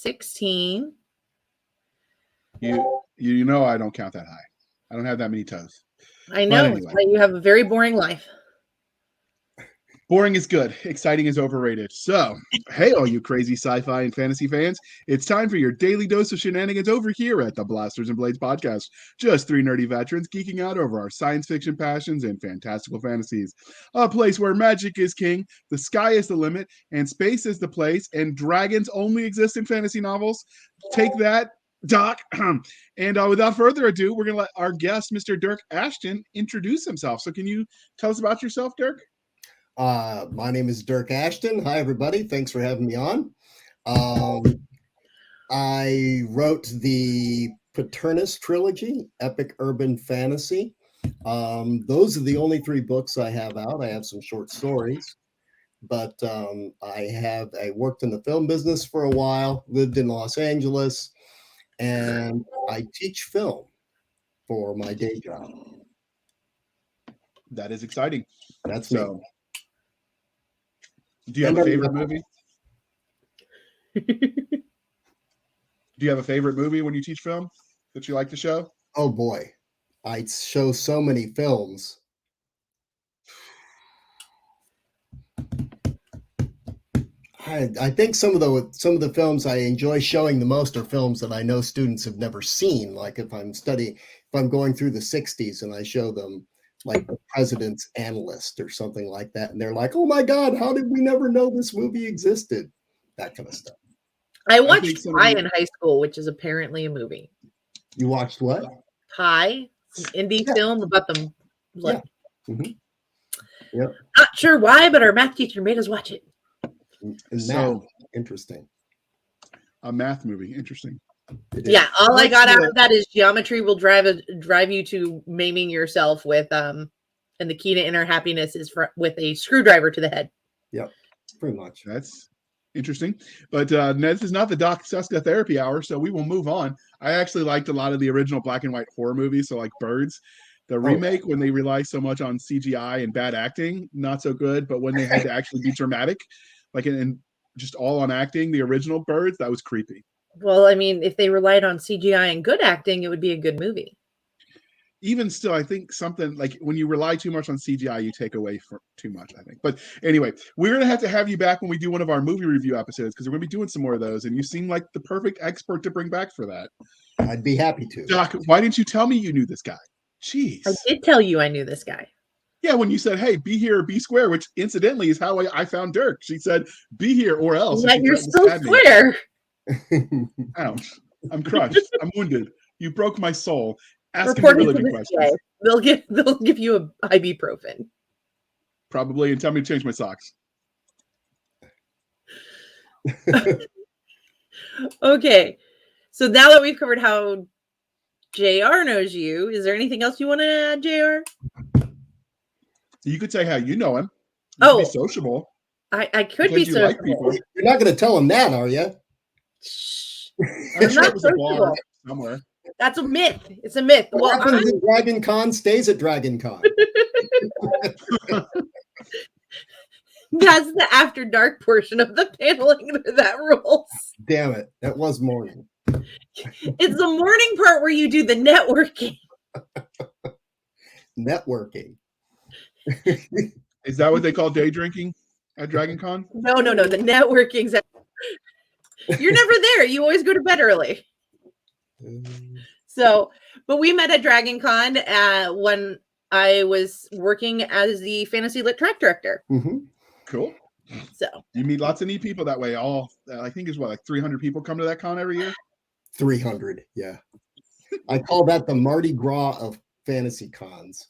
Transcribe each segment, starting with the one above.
16. You know I don't count that high. I don't have that many toes. I know. Anyway. You have a very boring life. Boring is good. Exciting is overrated. So, hey, all you crazy sci-fi and fantasy fans, it's time for your daily dose of shenanigans over here at the Blasters and Blades podcast. Just three nerdy veterans geeking out over our science fiction passions and fantastical fantasies. A place where magic is king, the sky is the limit, and space is the place, and dragons only exist in fantasy novels. Take that, Doc. And without further ado, we're going to let our guest, Mr. Dyrk Ashton, introduce himself. So can you tell us about yourself, Dyrk? My name is Dyrk Ashton. Hi, everybody. Thanks for having me on. I wrote the Paternus trilogy, epic urban fantasy. Those are the only 3 books I have out. I have some short stories, but I worked in the film business for a while, lived in Los Angeles, and I teach film for my day job. That is exciting. That's so. Me. Do you have a favorite movie? Do you have a favorite movie when you teach film that you like to show? Oh boy, I show so many films. I think some of the films I enjoy showing the most are films that I know students have never seen. Like if I'm going through the 60s and I show them like The President's Analyst or something like that. And they're like, oh my God, how did we never know this movie existed? That kind of stuff. I watched Pi in high school, which is apparently a movie. You watched what? Pi, an indie film about them. Yeah. Mm-hmm. Yep. Not sure why, but our math teacher made us watch it. Interesting. A math movie. Interesting. Yeah, all I got out of that is geometry will drive you to maiming yourself with and the key to inner happiness is with a screwdriver to the head. Yep, pretty much. That's interesting. But this is not the Doc Cisca therapy hour, so we will move on. I actually liked a lot of the original black and white horror movies, so like Birds. The remake, when they rely so much on CGI and bad acting, not so good. But when they had to actually be dramatic, like and just all on acting, the original Birds, that was creepy. Well, I mean, if they relied on CGI and good acting, it would be a good movie. Even still, I think something like when you rely too much on CGI, you take away from too much, I think. But anyway, we're going to have you back when we do one of our movie review episodes because we're going to be doing some more of those. And you seem like the perfect expert to bring back for that. I'd be happy to. Doc, why didn't you tell me you knew this guy? Jeez. I did tell you I knew this guy. Yeah, when you said, hey, be here or be square, which incidentally is how I found Dyrk. She said, be here or else. Like you're so square. Ouch. I'm crushed. I'm wounded. You broke my soul. Ask me religion questions. They'll give you a ibuprofen. Probably, and tell me to change my socks. Okay. So now that we've covered how JR knows you, is there anything else you want to add, JR? You could say how you know him. You could be sociable. I could be sociable. Like people. You're not going to tell him that, are you? I'm not sociable. Somewhere. That's a myth. It's a myth. What happens at Dragon Con stays at Dragon Con. That's the after dark portion of the paneling that rules. Damn it. That was morning. It's the morning part where you do the networking. Networking. Is that what they call day drinking at Dragon Con? No. The networking's you're never there. You always go to bed early. So, but we met at Dragon Con when I was working as the fantasy lit track director. Mm-hmm. Cool. So you meet lots of neat people that way. All I think is like 300 people come to that con every year. 300, yeah. I call that the Mardi Gras of fantasy cons,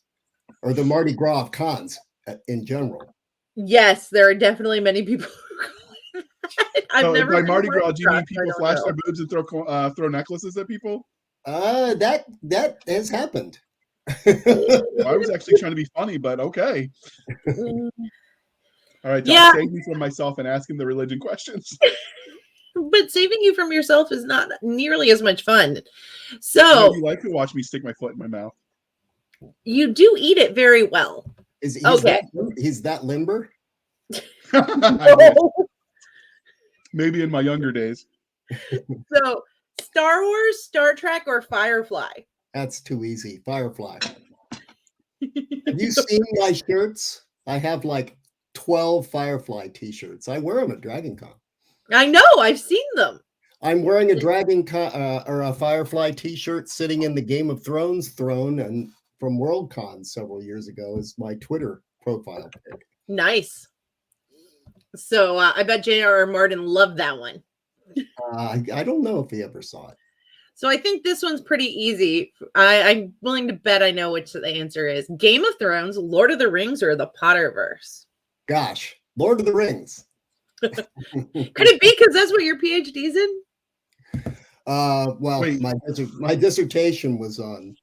or the Mardi Gras of cons in general. Yes, there are definitely many people. I've never by Mardi Gras, do you mean people flash their boobs and throw necklaces at people? That has happened. Well, I was actually trying to be funny, but okay. All right, Doc, save me from myself and asking the religion questions. But saving you from yourself is not nearly as much fun. So you like to watch me stick my foot in my mouth. You do eat it very well. He's that limber? No. Maybe in my younger days. So, Star Wars, Star Trek, or Firefly? That's too easy. Firefly. Have you seen my shirts? I have like 12 Firefly t-shirts. I wear them at Dragon Con. I know, I've seen them. I'm wearing a Dragon Con or a Firefly t-shirt sitting in the Game of Thrones throne and from Worldcon several years ago is my Twitter profile pic. Nice. So I bet J.R.R. Martin loved that one. I don't know if he ever saw it. So I think this one's pretty easy. I'm willing to bet I know which the answer is. Game of Thrones, Lord of the Rings, or the Potterverse? Gosh, Lord of the Rings. Could it be because that's what your PhD's in? Well, Wait. my dissertation was on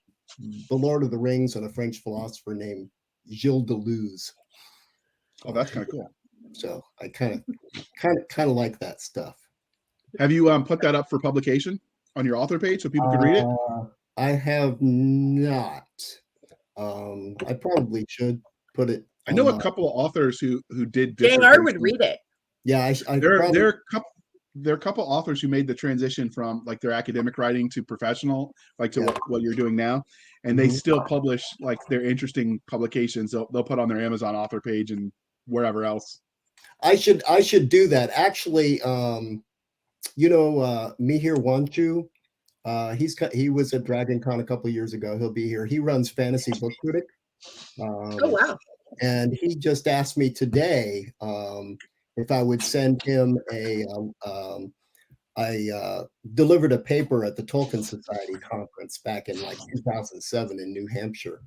the Lord of the Rings and a French philosopher named Gilles Deleuze. Oh, that's kind of cool. So I kind of like that stuff. Have you put that up for publication on your author page so people can read it? I have not. I probably should put it. I know a couple of authors who did. J.R. would read it. Yeah, There are a couple authors who made the transition from like their academic writing to professional, like to what you're doing now, and they still publish like their interesting publications. They'll put on their Amazon author page and wherever else. I should do that. Actually, Mihir Wanchu, he was at Dragon Con a couple of years ago. He'll be here. He runs Fantasy Book Critic. Oh wow. And he just asked me today if I would send him I delivered a paper at the Tolkien Society conference back in like 2007 in New Hampshire,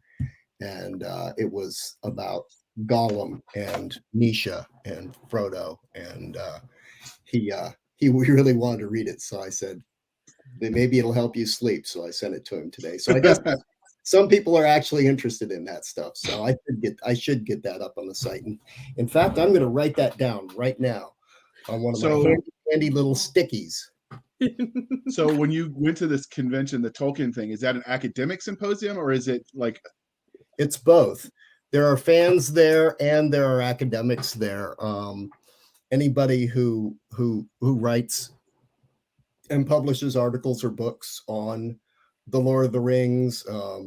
and it was about Gollum and Nisha and Frodo, and he really wanted to read it. So I said, maybe it'll help you sleep. So I sent it to him today. So I guess some people are actually interested in that stuff. So I should get that up on the site. And in fact, I'm going to write that down right now on one of my handy little stickies. So when you went to this convention, the Tolkien thing, is that an academic symposium or is it like? It's both. There are fans there and there are academics there. Anybody who writes and publishes articles or books on the Lord of the Rings.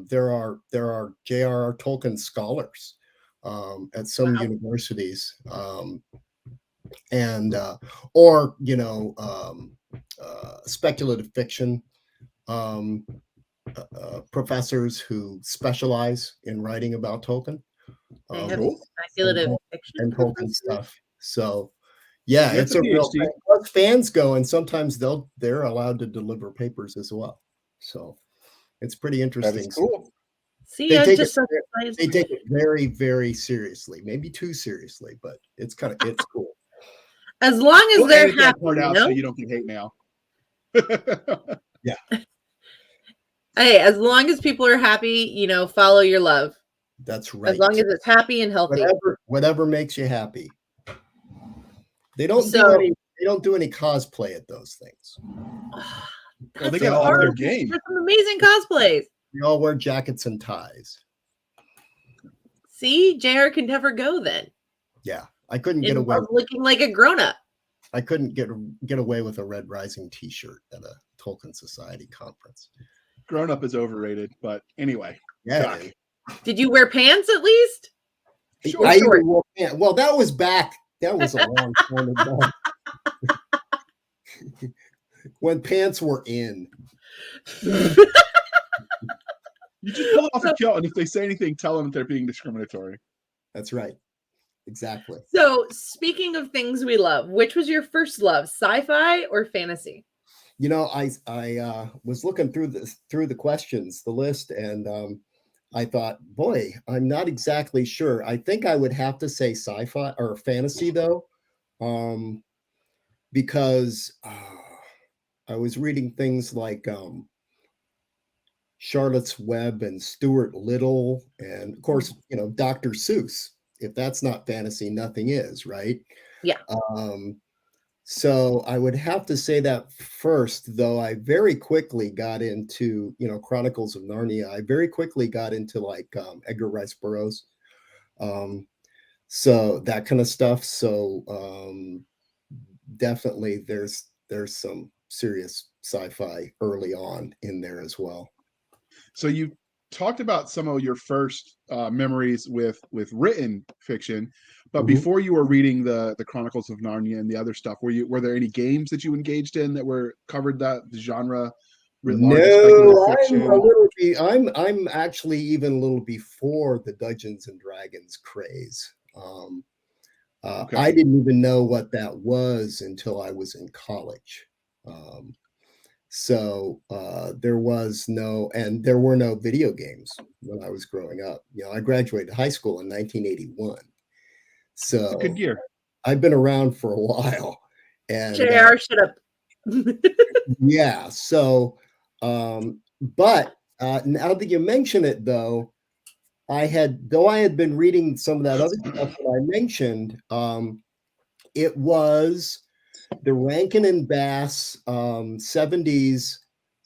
There are J.R.R. Tolkien scholars at some universities, and or speculative fiction professors who specialize in writing about Tolkien. Speculative fiction and Tolkien stuff. So yeah, That's it's a real PhD. thing. Plus fans go, and sometimes they're allowed to deliver papers as well. So it's pretty interesting. That is cool. See, They take it very, very seriously. Maybe too seriously, but it's cool. As long as they're edit that happy, part out no? so you don't get hate mail. Yeah. Hey, as long as people are happy, follow your love. That's right. As long as it's happy and healthy. Whatever makes you happy. They don't do any cosplay at those things. Well, they got all their game. There's some amazing cosplays. They all wear jackets and ties. See, JR can never go then. Yeah, I couldn't get away looking like a grown-up. I couldn't get away with a Red Rising T-shirt at a Tolkien Society conference. Grown up is overrated, but anyway. Yeah. Did you wear pants at least? Sure. Well, that was back. That was a long time ago. When pants were in. You just pull it off the kilt, and if they say anything, tell them they're being discriminatory. That's right. Exactly. So, speaking of things we love, which was your first love, sci-fi or fantasy? I was looking through the questions, the list, and I thought, boy, I'm not exactly sure. I think I would have to say sci-fi or fantasy though, because I was reading things like Charlotte's Web and Stuart Little, and of course, Dr. Seuss. If that's not fantasy, nothing is, right? Yeah. So I would have to say that first, though I very quickly got into, Chronicles of Narnia. I very quickly got into like Edgar Rice Burroughs. So that kind of stuff. So definitely there's some serious sci-fi early on in there as well. So you talked about some of your first memories with written fiction, but before you were reading the Chronicles of Narnia and the other stuff, were there any games that you engaged in that were covered that genre writ large, speculative fiction? I'm actually even a little before the Dungeons and Dragons craze. Okay. I didn't even know what that was until I was in college. So there were no video games when I was growing up. You know, I graduated high school in 1981. So That's a good year. I've been around for a while. And JR, shut up. yeah. So, but now that you mention it, though I had been reading some of that other stuff that I mentioned, it was the Rankin and Bass 70s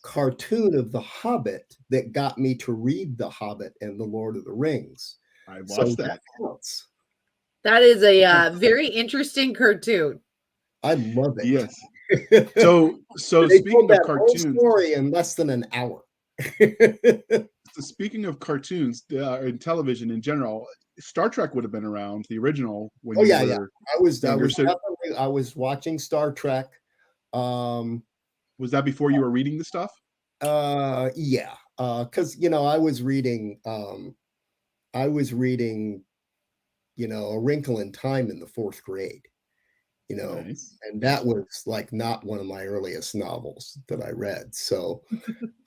cartoon of The Hobbit that got me to read The Hobbit and The Lord of the Rings. I watched that. Counts. That is a very interesting cartoon. I love it. Yes. So they speaking told of that whole cartoons, story in less than an hour. so speaking of cartoons in television in general, Star Trek would have been around, the original. When yeah. I was watching Star Trek. Was that before you were reading the stuff? Yeah. Because I was reading A Wrinkle in Time in the 4th grade. Nice. And that was like not one of my earliest novels that I read. So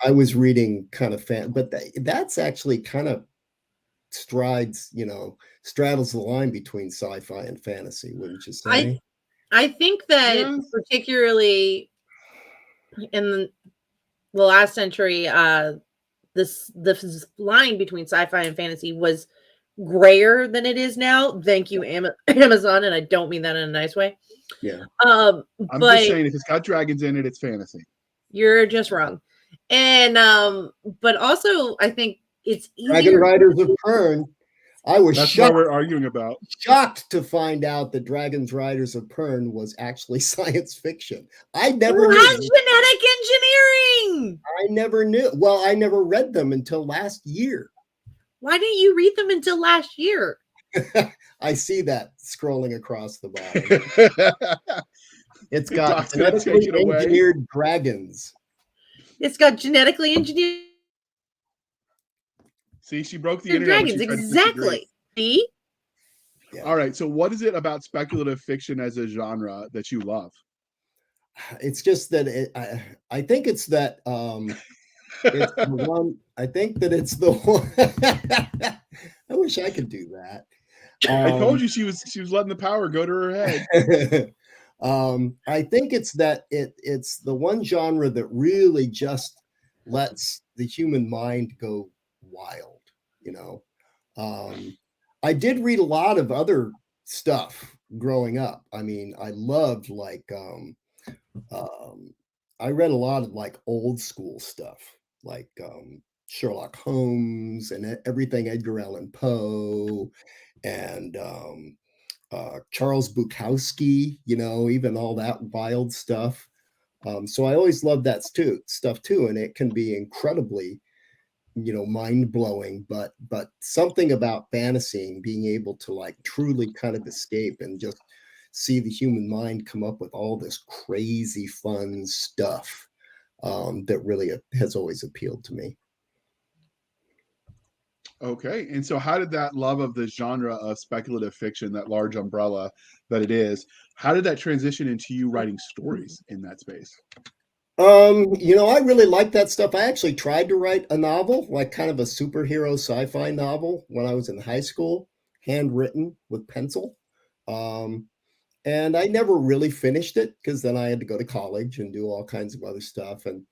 I was reading kind of but that's actually kind of straddles the line between sci-fi and fantasy, wouldn't you say? I think that particularly in the last century, this line between sci-fi and fantasy was grayer than it is now. Thank you, Amazon, and I don't mean that in a nice way. Yeah. I'm just saying, if it's got dragons in it, it's fantasy. You're just wrong. And but also I think it's easier. Dragon Riders of Pern. That's what we're arguing about. Shocked to find out that Dragon's Riders of Pern was actually science fiction. I never knew. Genetic engineering. I never knew. Well, I never read them until last year. Why didn't you read them until last year? I see that scrolling across the bottom. It's got genetically engineered dragons. It's got genetically engineered. See, she broke the internet. Dragons, exactly. See? Yeah. All right. So, what is it about speculative fiction as a genre that you love? It's just that I think it's that it's the one. I think that it's the one. I wish I could do that. I told you she was letting the power go to her head. I think it's that it's the one genre that really just lets the human mind go wild. I did read a lot of other stuff growing up. I mean, I loved I read a lot of old school stuff, like Sherlock Holmes and everything Edgar Allan Poe and Charles Bukowski, even all that wild stuff. So I always loved that stuff too, and it can be incredibly, mind-blowing, but something about fantasy and being able to truly kind of escape and just see the human mind come up with all this crazy fun stuff that really has always appealed to me. Okay. And so how did that love of the genre of speculative fiction, that large umbrella that it is, how did that transition into you writing stories in that space? I really like that stuff. I actually tried to write a novel, like kind of a superhero sci-fi novel when I was in high school, handwritten with pencil. And I never really finished it because then I had to go to college and do all kinds of other stuff. And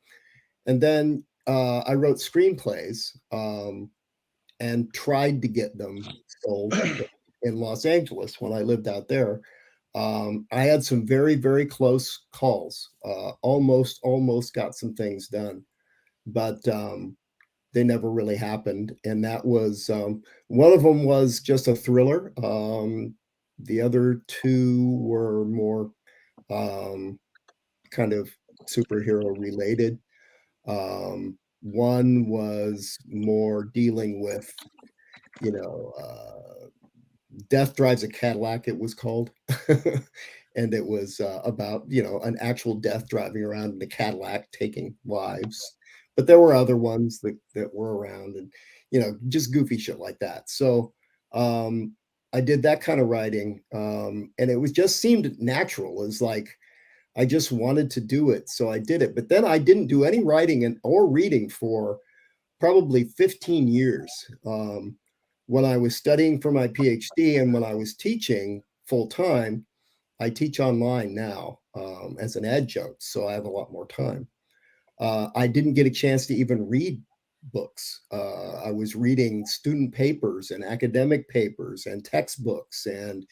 then I wrote screenplays and tried to get them sold in Los Angeles when I lived out there. I had some very, very close calls. Almost got some things done, but they never really happened. And that was one of them was just a thriller. The other two were more kind of superhero related. One was more dealing with, Death Drives a Cadillac, it was called. And it was about, an actual death driving around in a Cadillac taking lives. But there were other ones that were around and, just goofy shit like that. So I did that kind of writing. And it was just seemed natural. It was like, I just wanted to do it. So I did it. But then I didn't do any writing or reading for probably 15 years. When I was studying for my PhD and when I was teaching full time, I teach online now as an adjunct, so I have a lot more time. I didn't get a chance to even read books. I was reading student papers and academic papers and textbooks and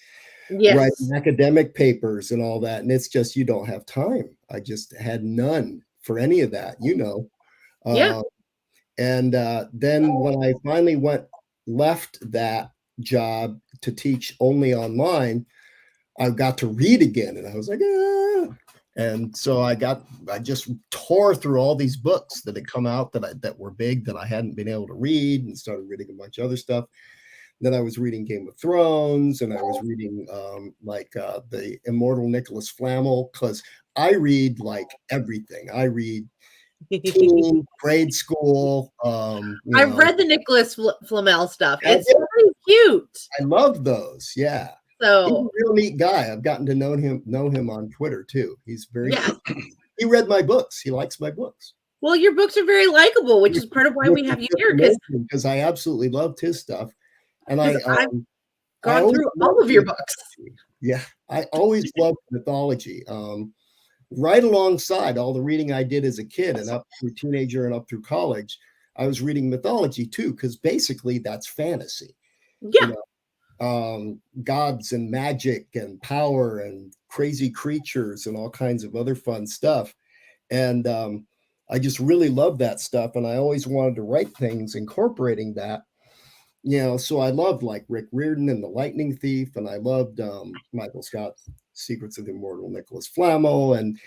writing academic papers and all that. And it's just, you don't have time. I just had none for any of that, And then when I finally left that job to teach only online, I got to read again, and I was like, ah. And so I just tore through all these books that had come out that were big that I hadn't been able to read, and started reading a bunch of other stuff. Then I was reading Game of Thrones, and I was reading the Immortal Nicholas Flamel, because I read like everything. I read teen, grade school. I've read the Nicholas Flamel stuff. It's really cute. I love those. Yeah. So he's a real neat guy. I've gotten to know him on Twitter too. He's very he read my books. He likes my books. Well, your books are very likable, which is part of why we have you here, because I absolutely loved his stuff. And I've gone through all of your books. Yeah, I always loved mythology. Right alongside all the reading I did as a kid and up through teenager and up through college, I was reading mythology too, because basically that's fantasy. Yeah. Gods and magic and power and crazy creatures and all kinds of other fun stuff. And I just really loved that stuff. And I always wanted to write things incorporating that. So I loved like Rick Riordan and The Lightning Thief, and I loved Michael Scott's Secrets of the Immortal Nicholas Flamel, and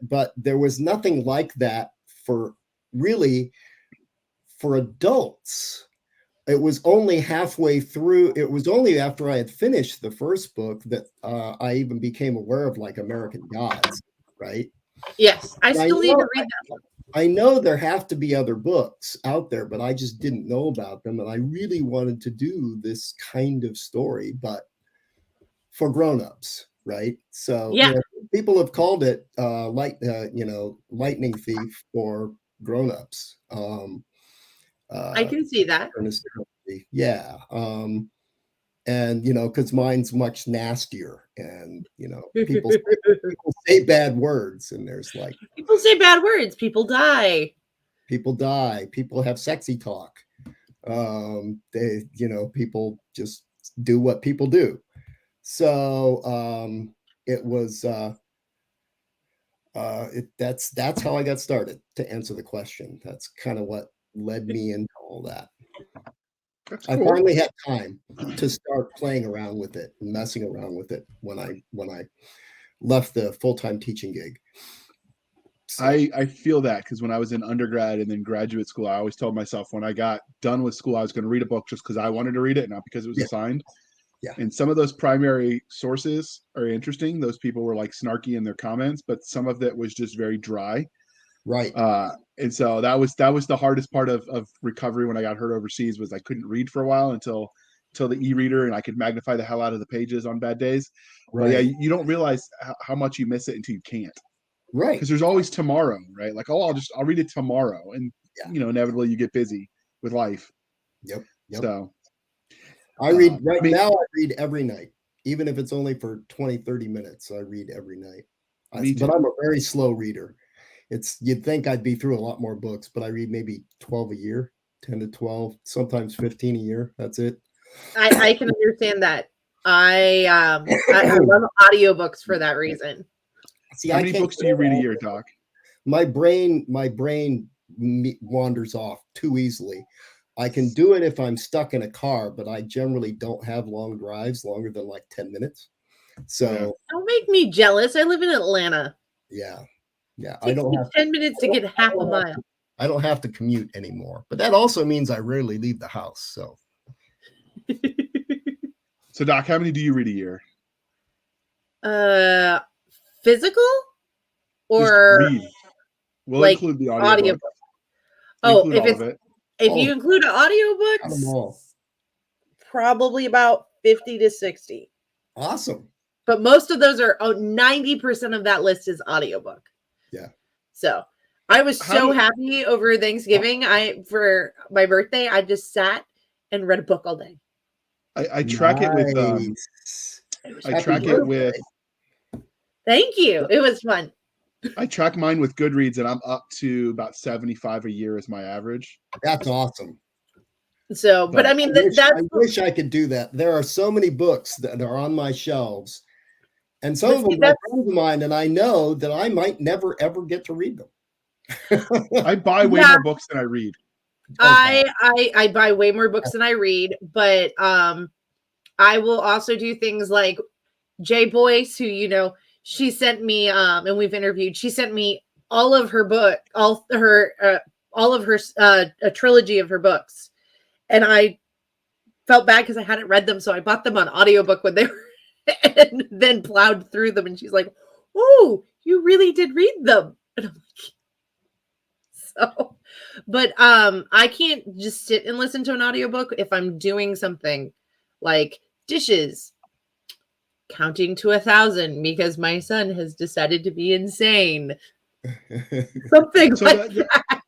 but there was nothing like that for adults. It was only halfway through. It was only after I had finished the first book that I even became aware of like American Gods, right? Yes, I still need to read that one. I know there have to be other books out there, but I just didn't know about them. And I really wanted to do this kind of story, but for grownups, right? So people have called it Lightning Thief for grownups. I can see that. Yeah. And because mine's much nastier, and people say bad words, and there's like people say bad words, people die, people have sexy talk, people just do what people do. So it was that's how I got started, to answer the question. That's kind of what led me into all that. I finally had time to start playing around with it and messing around with it when I left the full-time teaching gig. So. I feel that, because when I was in undergrad and then graduate school, I always told myself when I got done with school, I was going to read a book just because I wanted to read it, not because it was assigned. Yeah. And some of those primary sources are interesting. Those people were like snarky in their comments, but some of it was just very dry. Right. And so that was the hardest part of recovery when I got hurt overseas, was I couldn't read for a while until the e-reader, and I could magnify the hell out of the pages on bad days. Right. But yeah, you don't realize how much you miss it until you can't. Right. Because there's always tomorrow, right? Like, I'll read it tomorrow. And, inevitably you get busy with life. Yep. So I read now, I read every night, even if it's only for 20, 30 minutes. I read every night. But I'm a very slow reader. You'd think I'd be through a lot more books, but I read maybe 12 a year, 10 to 12, sometimes 15 a year. That's it. I can understand that. I love audiobooks for that reason. See, how many books do you read a year, Doc? My brain wanders off too easily. I can do it if I'm stuck in a car, but I generally don't have long drives longer than like 10 minutes. So don't make me jealous. I live in Atlanta. Yeah. Yeah, I don't have 10 minutes to get half a mile. I don't have to commute anymore, but that also means I rarely leave the house. So, so Doc, how many do you read a year? Physical or read? We'll like include the audio. Oh, if you include audiobooks, probably about 50 to 60. Awesome. But most of those are 90% of that list is audiobook. Yeah. So I was so happy over Thanksgiving. For my birthday, I just sat and read a book all day. I track it with Thank you. It was fun. I track mine with Goodreads, and I'm up to about 75 a year is my average. That's awesome. So, but I mean, I wish I could do that. There are so many books that are on my shelves, and some of them are friends of mine, and I know that I might never ever get to read them. I buy way more books than I read. I buy way more books than I read, but I will also do things like Jay Boyce, who she sent me and we've interviewed. She sent me all of her book, a trilogy of her books, and I felt bad because I hadn't read them, so I bought them on audiobook when they were, and then plowed through them. And she's like, "Oh, you really did read them?" And I'm like, so, but I can't just sit and listen to an audiobook if I'm doing something like dishes, counting to 1,000 because my son has decided to be insane. Something like that.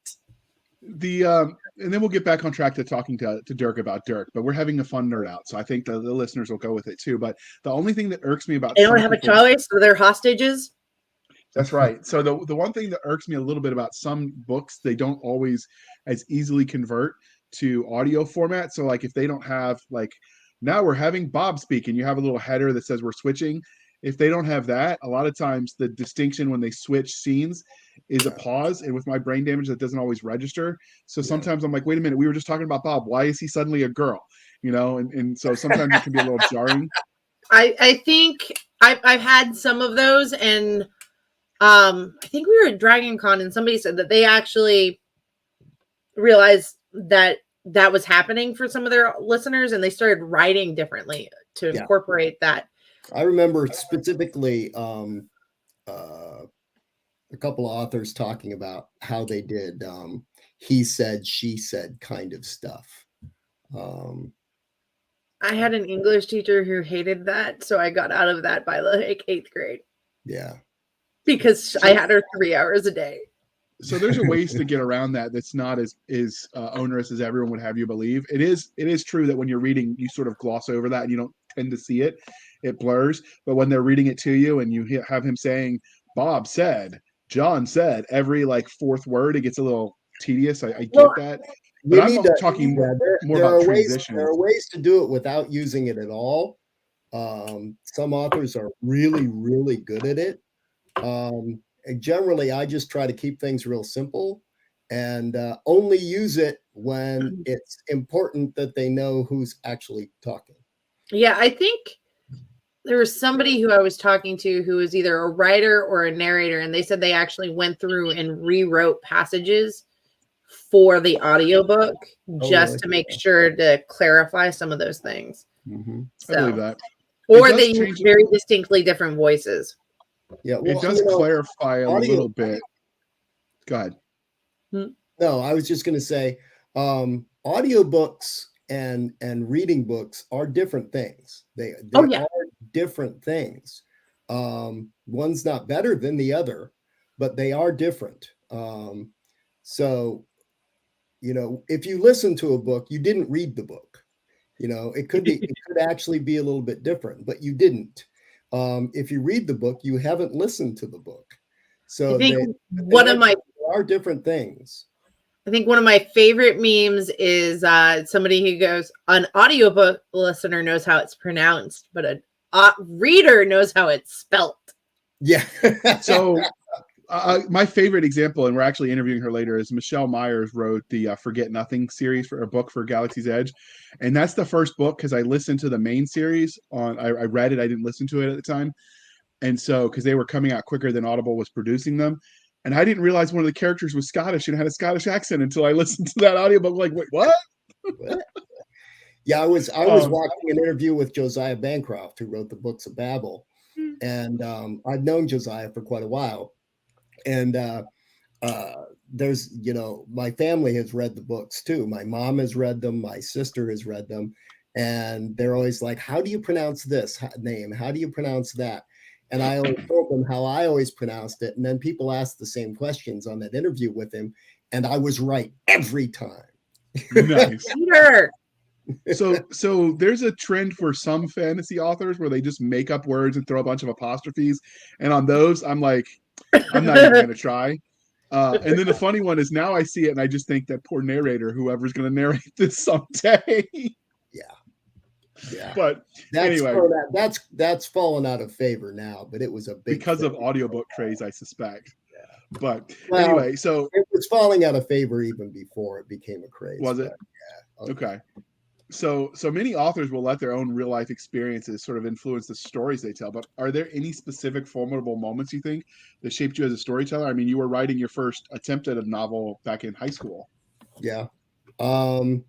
And then we'll get back on track to talking to Dyrk about Dyrk, but we're having a fun nerd out, so I think the listeners will go with it too. But the only thing that irks me about they don't have a choice, so they're hostages. That's right. So the one thing that irks me a little bit about some books, they don't always as easily convert to audio format. So like if they don't have now we're having Bob speak and you have a little header that says we're switching. If they don't have that, a lot of times the distinction when they switch scenes is a pause. And with my brain damage, that doesn't always register. So sometimes I'm like, wait a minute, we were just talking about Bob. Why is he suddenly a girl? And so sometimes it can be a little jarring. I think I've had some of those, and I think we were at Dragon Con and somebody said that they actually realized that was happening for some of their listeners, and they started writing differently to incorporate that. I remember specifically a couple of authors talking about how they did he said, she said kind of stuff. I had an English teacher who hated that, so I got out of that by like 8th grade. Yeah. Because I had her 3 hours a day. So there's a ways to get around that that's not as onerous as everyone would have you believe. It is true that when you're reading, you sort of gloss over that and you don't tend to see it. It blurs. But when they're reading it to you and you have him saying, Bob said, John said, every fourth word, it gets a little tedious. I get that. But I'm talking more about transitions. There are ways to do it without using it at all. Some authors are really, really good at it. Generally, I just try to keep things real simple and only use it when it's important that they know who's actually talking. Yeah, I think there was somebody who I was talking to who was either a writer or a narrator, and they said they actually went through and rewrote passages for the audiobook just to make sure to clarify some of those things. Mm-hmm. So, I believe that. Or they use very distinctly different voices. Yeah, well, it does clarify a little bit. Go ahead. No, I was just going to say audiobooks and reading books are different things. They are different things. One's not better than the other, but they are different. So, if you listen to a book, you didn't read the book. It could actually be a little bit different, but you didn't. If you read the book, you haven't listened to the book. So they are different things. I think one of my favorite memes is somebody who goes, an audiobook listener knows how it's pronounced, but a reader knows how it's spelt. Yeah. So my favorite example, and we're actually interviewing her later, is Michelle Myers wrote the Forget Nothing series for a book for Galaxy's Edge. And that's the first book because I listened to the main series I read it. I didn't listen to it at the time. And so, because they were coming out quicker than Audible was producing them. And I didn't realize one of the characters was Scottish and had a Scottish accent until I listened to that audiobook. Like, wait, what? Yeah, I was watching an interview with Josiah Bancroft, who wrote the Books of Babel, and I've known Josiah for quite a while, and there's, my family has read the books too. My mom has read them, my sister has read them, and they're always like, "How do you pronounce this name? How do you pronounce that?" And I always told them how I always pronounced it, and then people asked the same questions on that interview with him, and I was right every time. Nice. Peter. So there's a trend for some fantasy authors where they just make up words and throw a bunch of apostrophes, and on those I'm like, I'm not even gonna try. And then the funny one is now I see it and I just think that poor narrator, whoever's gonna narrate this someday. Yeah. But anyway, that's fallen out of favor now, but it was a big because thing. of audiobook craze, I suspect. Yeah. But Well, anyway, so it was falling out of favor even before it became a craze. was it? Yeah. Okay. So many authors will let their own real life experiences sort of influence the stories they tell. But are there any specific formidable moments you think that shaped you as a storyteller? I mean, you were writing your first attempt at a novel back in high school. Yeah. I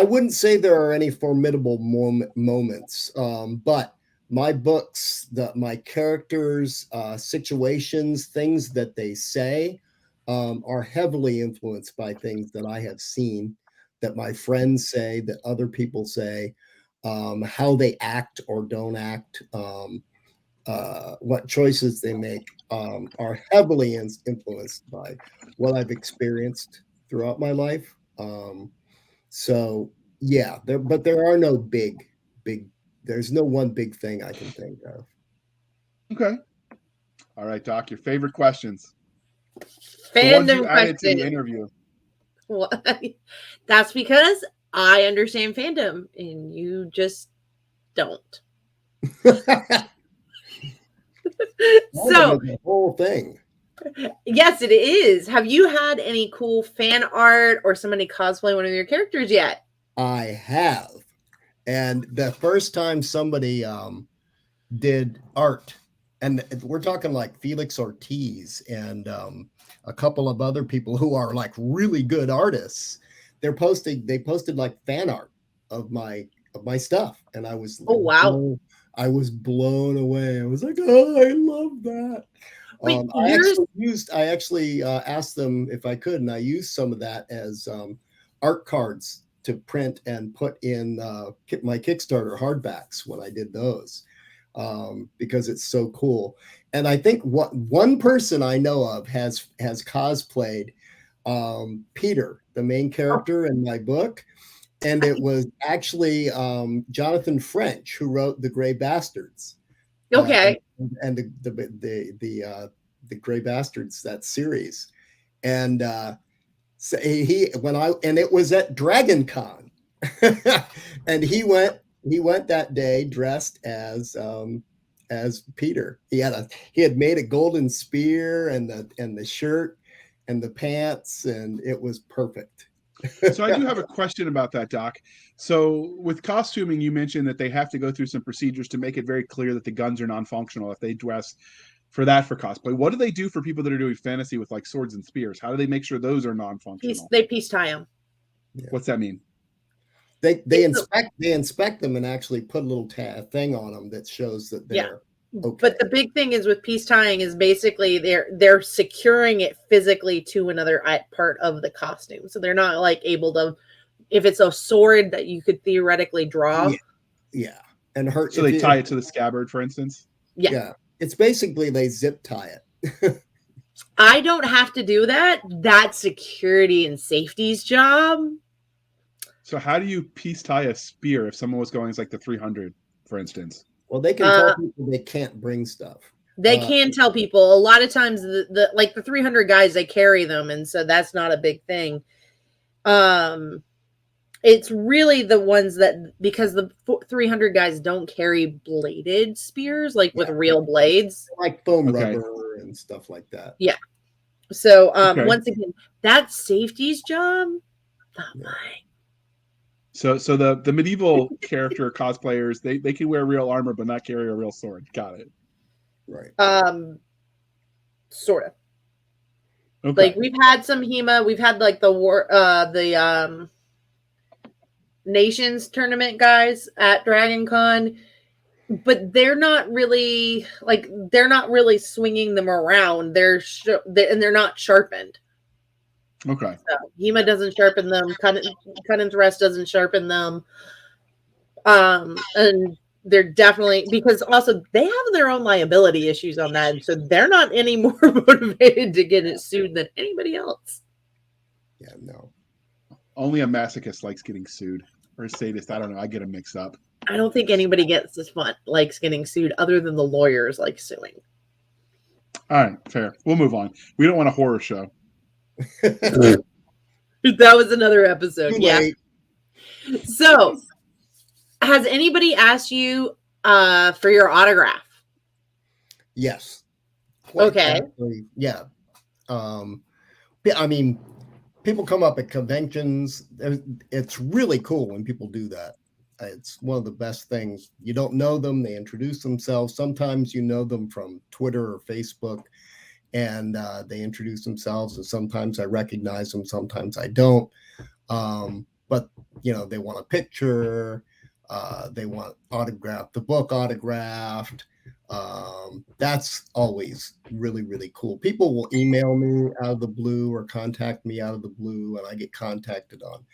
wouldn't say there are any formidable moments, but my books, my characters, situations, things that they say are heavily influenced by things that I have seen, that my friends say, that other people say, how they act or don't act, what choices they make are heavily influenced by what I've experienced throughout my life. So yeah, there are no big, there's no one big thing I can think of. Okay. All right, Doc, your favorite questions. Fandom added to the interview. Well, that's because I understand fandom and you just don't. So the whole thing. Yes, it is. Have you had any cool fan art or somebody cosplay one of your characters yet? I have. And the first time somebody did art, and we're talking like Felix Ortiz and a couple of other people who are like really good artists, they posted like fan art of my stuff, and I was I was blown away. I was like, oh, I love that. I actually asked them if I could, and I used some of that as art cards to print and put in my Kickstarter hardbacks when I did those, because it's so cool. And I think one person I know of has cosplayed Peter, the main character in my book, and it was actually Jonathan French who wrote The Gray Bastards. Okay. And the Gray Bastards, that series, and so it was at Dragon Con, and he went that day dressed as Peter. He had made a golden spear and the shirt and the pants, and it was perfect. So I do have a question about that, Doc. So with costuming, you mentioned that they have to go through some procedures to make it very clear that the guns are non-functional if they dress for cosplay. What do they do for people that are doing fantasy with like swords and spears? How do they make sure those are non-functional? They piece tie them. Yeah. What's that mean? They inspect them and actually put a little thing on them that shows that they're okay. But the big thing is with piece tying is basically they're securing it physically to another part of the costume, so they're not like able to. If it's a sword that you could theoretically draw, yeah, and hurt. So they tie it to the scabbard, for instance. Yeah. It's basically they zip tie it. I don't have to do that. That's security and safety's job. So how do you piece tie a spear if someone was going as like the 300, for instance? Well, they can tell people they can't bring stuff. They can tell people. A lot of times, the 300 guys, they carry them, and so that's not a big thing. It's really the ones because the 300 guys don't carry bladed spears, like with real blades. Like foam rubber and stuff like that. Yeah. So, once again, that's safety's job, not mine. So the medieval character cosplayers, they can wear real armor but not carry a real sword. Got it. Right. Sort of. Okay. Like we've had some Hema, we've had like the Nations tournament guys at Dragon Con, but they're not really swinging them around. They're not sharpened. Okay. So Hema doesn't sharpen them. Cut and Thrust doesn't sharpen them. And they're definitely, because also they have their own liability issues on that, so they're not any more motivated to get it sued than anybody else. Yeah, no. Only a masochist likes getting sued, or a sadist. I don't know. I get them mixed up. I don't think anybody likes getting sued other than the lawyers like suing. All right, fair. We'll move on. We don't want a horror show. That was another episode. Yeah. So, has anybody asked you for your autograph? Yes. Okay. Actually, yeah. I mean, people come up at conventions. It's really cool when people do that. It's one of the best things. You don't know them. They introduce themselves. Sometimes you know them from Twitter or Facebook, and they introduce themselves. And sometimes I recognize them. Sometimes I don't. But, they want a picture. They want the book autographed. That's always really, really cool. People will email me out of the blue or contact me out of the blue, and I get contacted on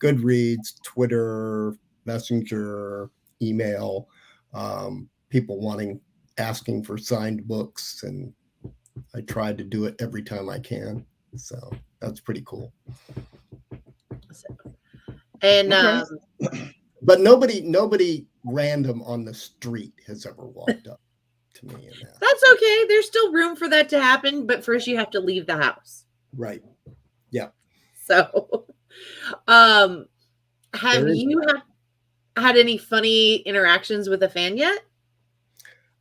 Goodreads, Twitter, Messenger, email, people asking for signed books, and I try to do it every time I can. So that's pretty cool. And but nobody random on the street has ever walked up to me. That's okay. There's still room for that to happen, but first you have to leave the house. Right. Yeah. So, have you had any funny interactions with a fan yet?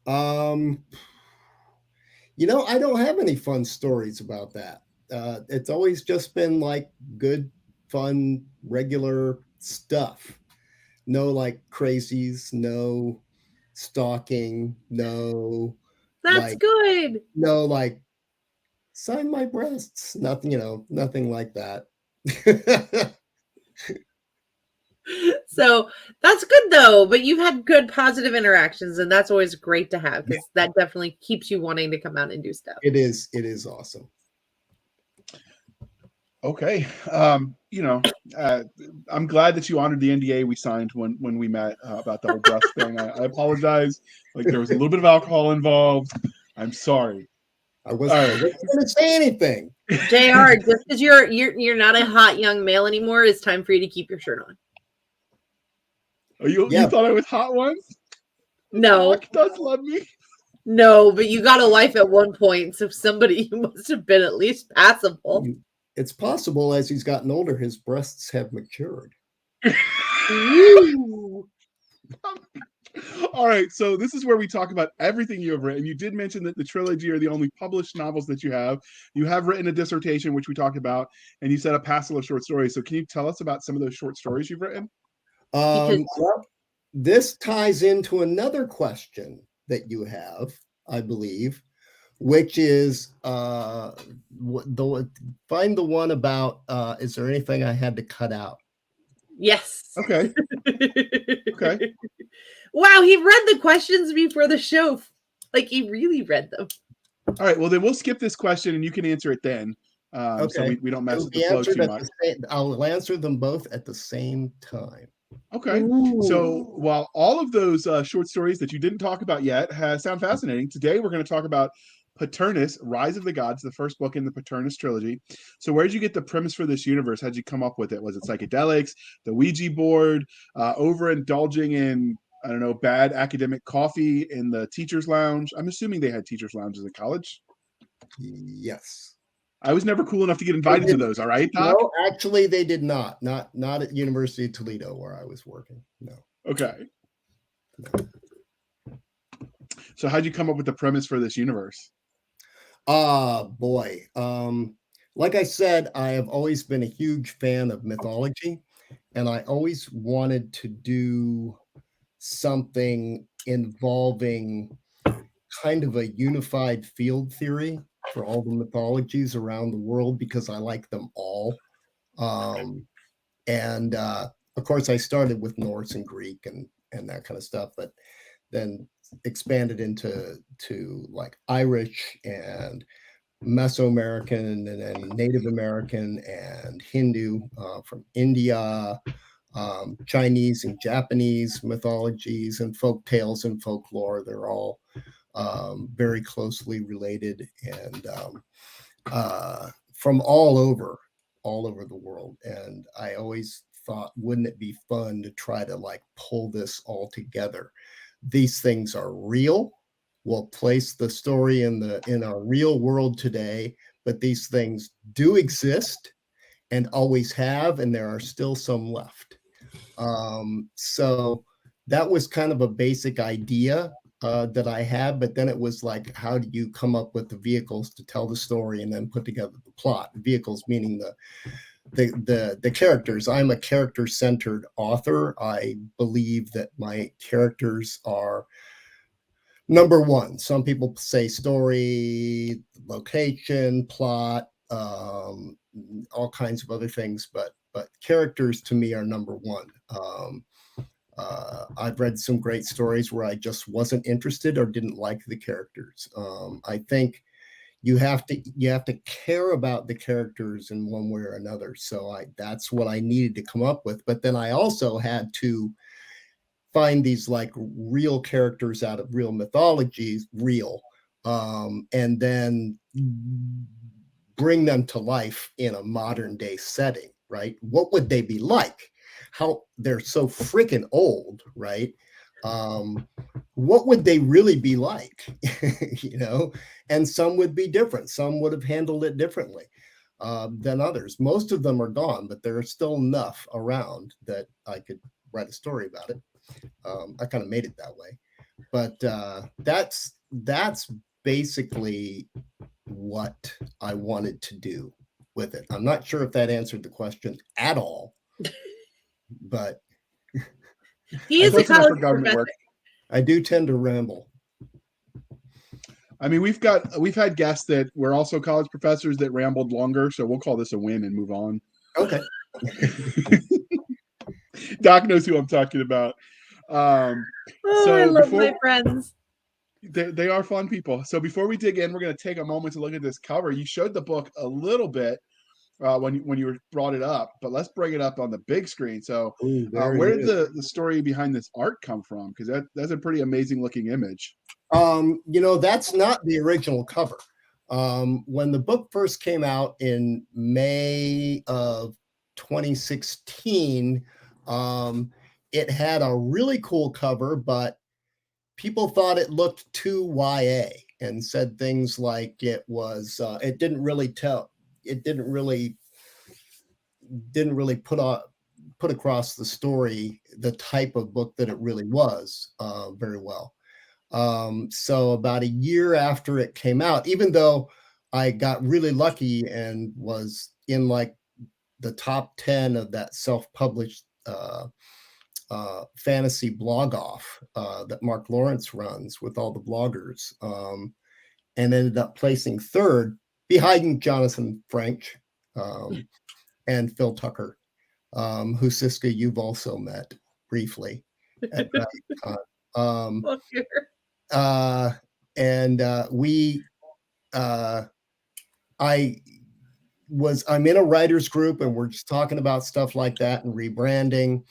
I don't have any fun stories about that. It's always just been like good, fun, regular stuff. No like crazies, no stalking, no. That's good. No, like sign my breasts. Nothing, nothing like that. So that's good though, but you've had good positive interactions, and that's always great to have, because that definitely keeps you wanting to come out and do stuff. It is awesome. Okay. I'm glad that you honored the NDA we signed when we met about the whole breast thing. I apologize. Like, there was a little bit of alcohol involved. I'm sorry. I wasn't going to say anything. JR, just because you're not a hot young male anymore, it's time for you to keep your shirt on. Oh, you thought I was hot once? No. Mark does love me. No, but you got a wife at one point, so somebody must have been at least passable. It's possible as he's gotten older, his breasts have matured. All right, so this is where we talk about everything you have written. You did mention that the trilogy are the only published novels that you have. You have written a dissertation, which we talked about, and you said a passel of short stories. So can you tell us about some of those short stories you've written? Well, this ties into another question that you have, I believe, which is find the one about is there anything I had to cut out? Yes. Okay. Okay. Wow, he read the questions before the show. Like, he really read them. All right, well, then we'll skip this question and you can answer it then. Okay. So we don't mess with the flow too much. I'll answer them both at the same time. Okay. Ooh. So while all of those short stories that you didn't talk about yet sound fascinating, today we're going to talk about Paternus, Rise of the Gods, the first book in the Paternus trilogy. So where did you get the premise for this universe? How'd you come up with it? Was it psychedelics, the Ouija board, overindulging in, I don't know, bad academic coffee in the teacher's lounge? I'm assuming they had teacher's lounges at college. Yes. I was never cool enough to get invited to those. All right, Doc? No, actually, they did not. Not at University of Toledo where I was working. No. Okay. No. So how'd you come up with the premise for this universe? Boy. Like I said, I have always been a huge fan of mythology, and I always wanted to do something involving kind of a unified field theory for all the mythologies around the world because I like them all. And of course, I started with Norse and Greek and that kind of stuff, but then expanded into like Irish and Mesoamerican and then Native American and Hindu from India, Chinese and Japanese mythologies and folk tales and folklore. They're all very closely related and from all over the world. And I always thought, wouldn't it be fun to try to like pull this all together? These things are real. We'll place the story in our real world today, but these things do exist and always have, and there are still some left. So that was kind of a basic idea that I had, but then it was like, how do you come up with the vehicles to tell the story and then put together the plot? Vehicles meaning the characters. I'm a character-centered author. I believe that my characters are number one. Some people say story, location, plot, all kinds of other things, but characters to me are number one. I've read some great stories where I just wasn't interested or didn't like the characters. I think you have to care about the characters in one way or another. So that's what I needed to come up with. But then I also had to find these like real characters out of real mythologies, and then bring them to life in a modern day setting, right? What would they be like? How they're so freaking old, right? What would they really be like? And some would be different. Some would have handled it differently than others. Most of them are gone, but there are still enough around that I could write a story about it. I kind of made it that way, but that's basically what I wanted to do with it. I'm not sure if that answered the question at all, but he is a college professor. I do tend to ramble. I mean, we've had guests that were also college professors that rambled longer, so we'll call this a win and move on. Okay. Doc knows who I'm talking about. I love my friends. They are fun people. So before we dig in, we're going to take a moment to look at this cover. You showed the book a little bit when you brought it up, but let's bring it up on the big screen. So where did the story behind this art come from? Because that's a pretty amazing looking image. That's not the original cover. When the book first came out in May of 2016, it had a really cool cover, but people thought it looked too YA and said things like it was, it didn't really put across the story, the type of book that it really was very well. So about a year after it came out, even though I got really lucky and was in like the top 10 of that self-published fantasy blog off that Mark Lawrence runs with all the bloggers, and ended up placing third behind Jonathan French and Phil Tucker, who Cisca you've also met briefly at I'm in a writer's group and we're just talking about stuff like that and rebranding.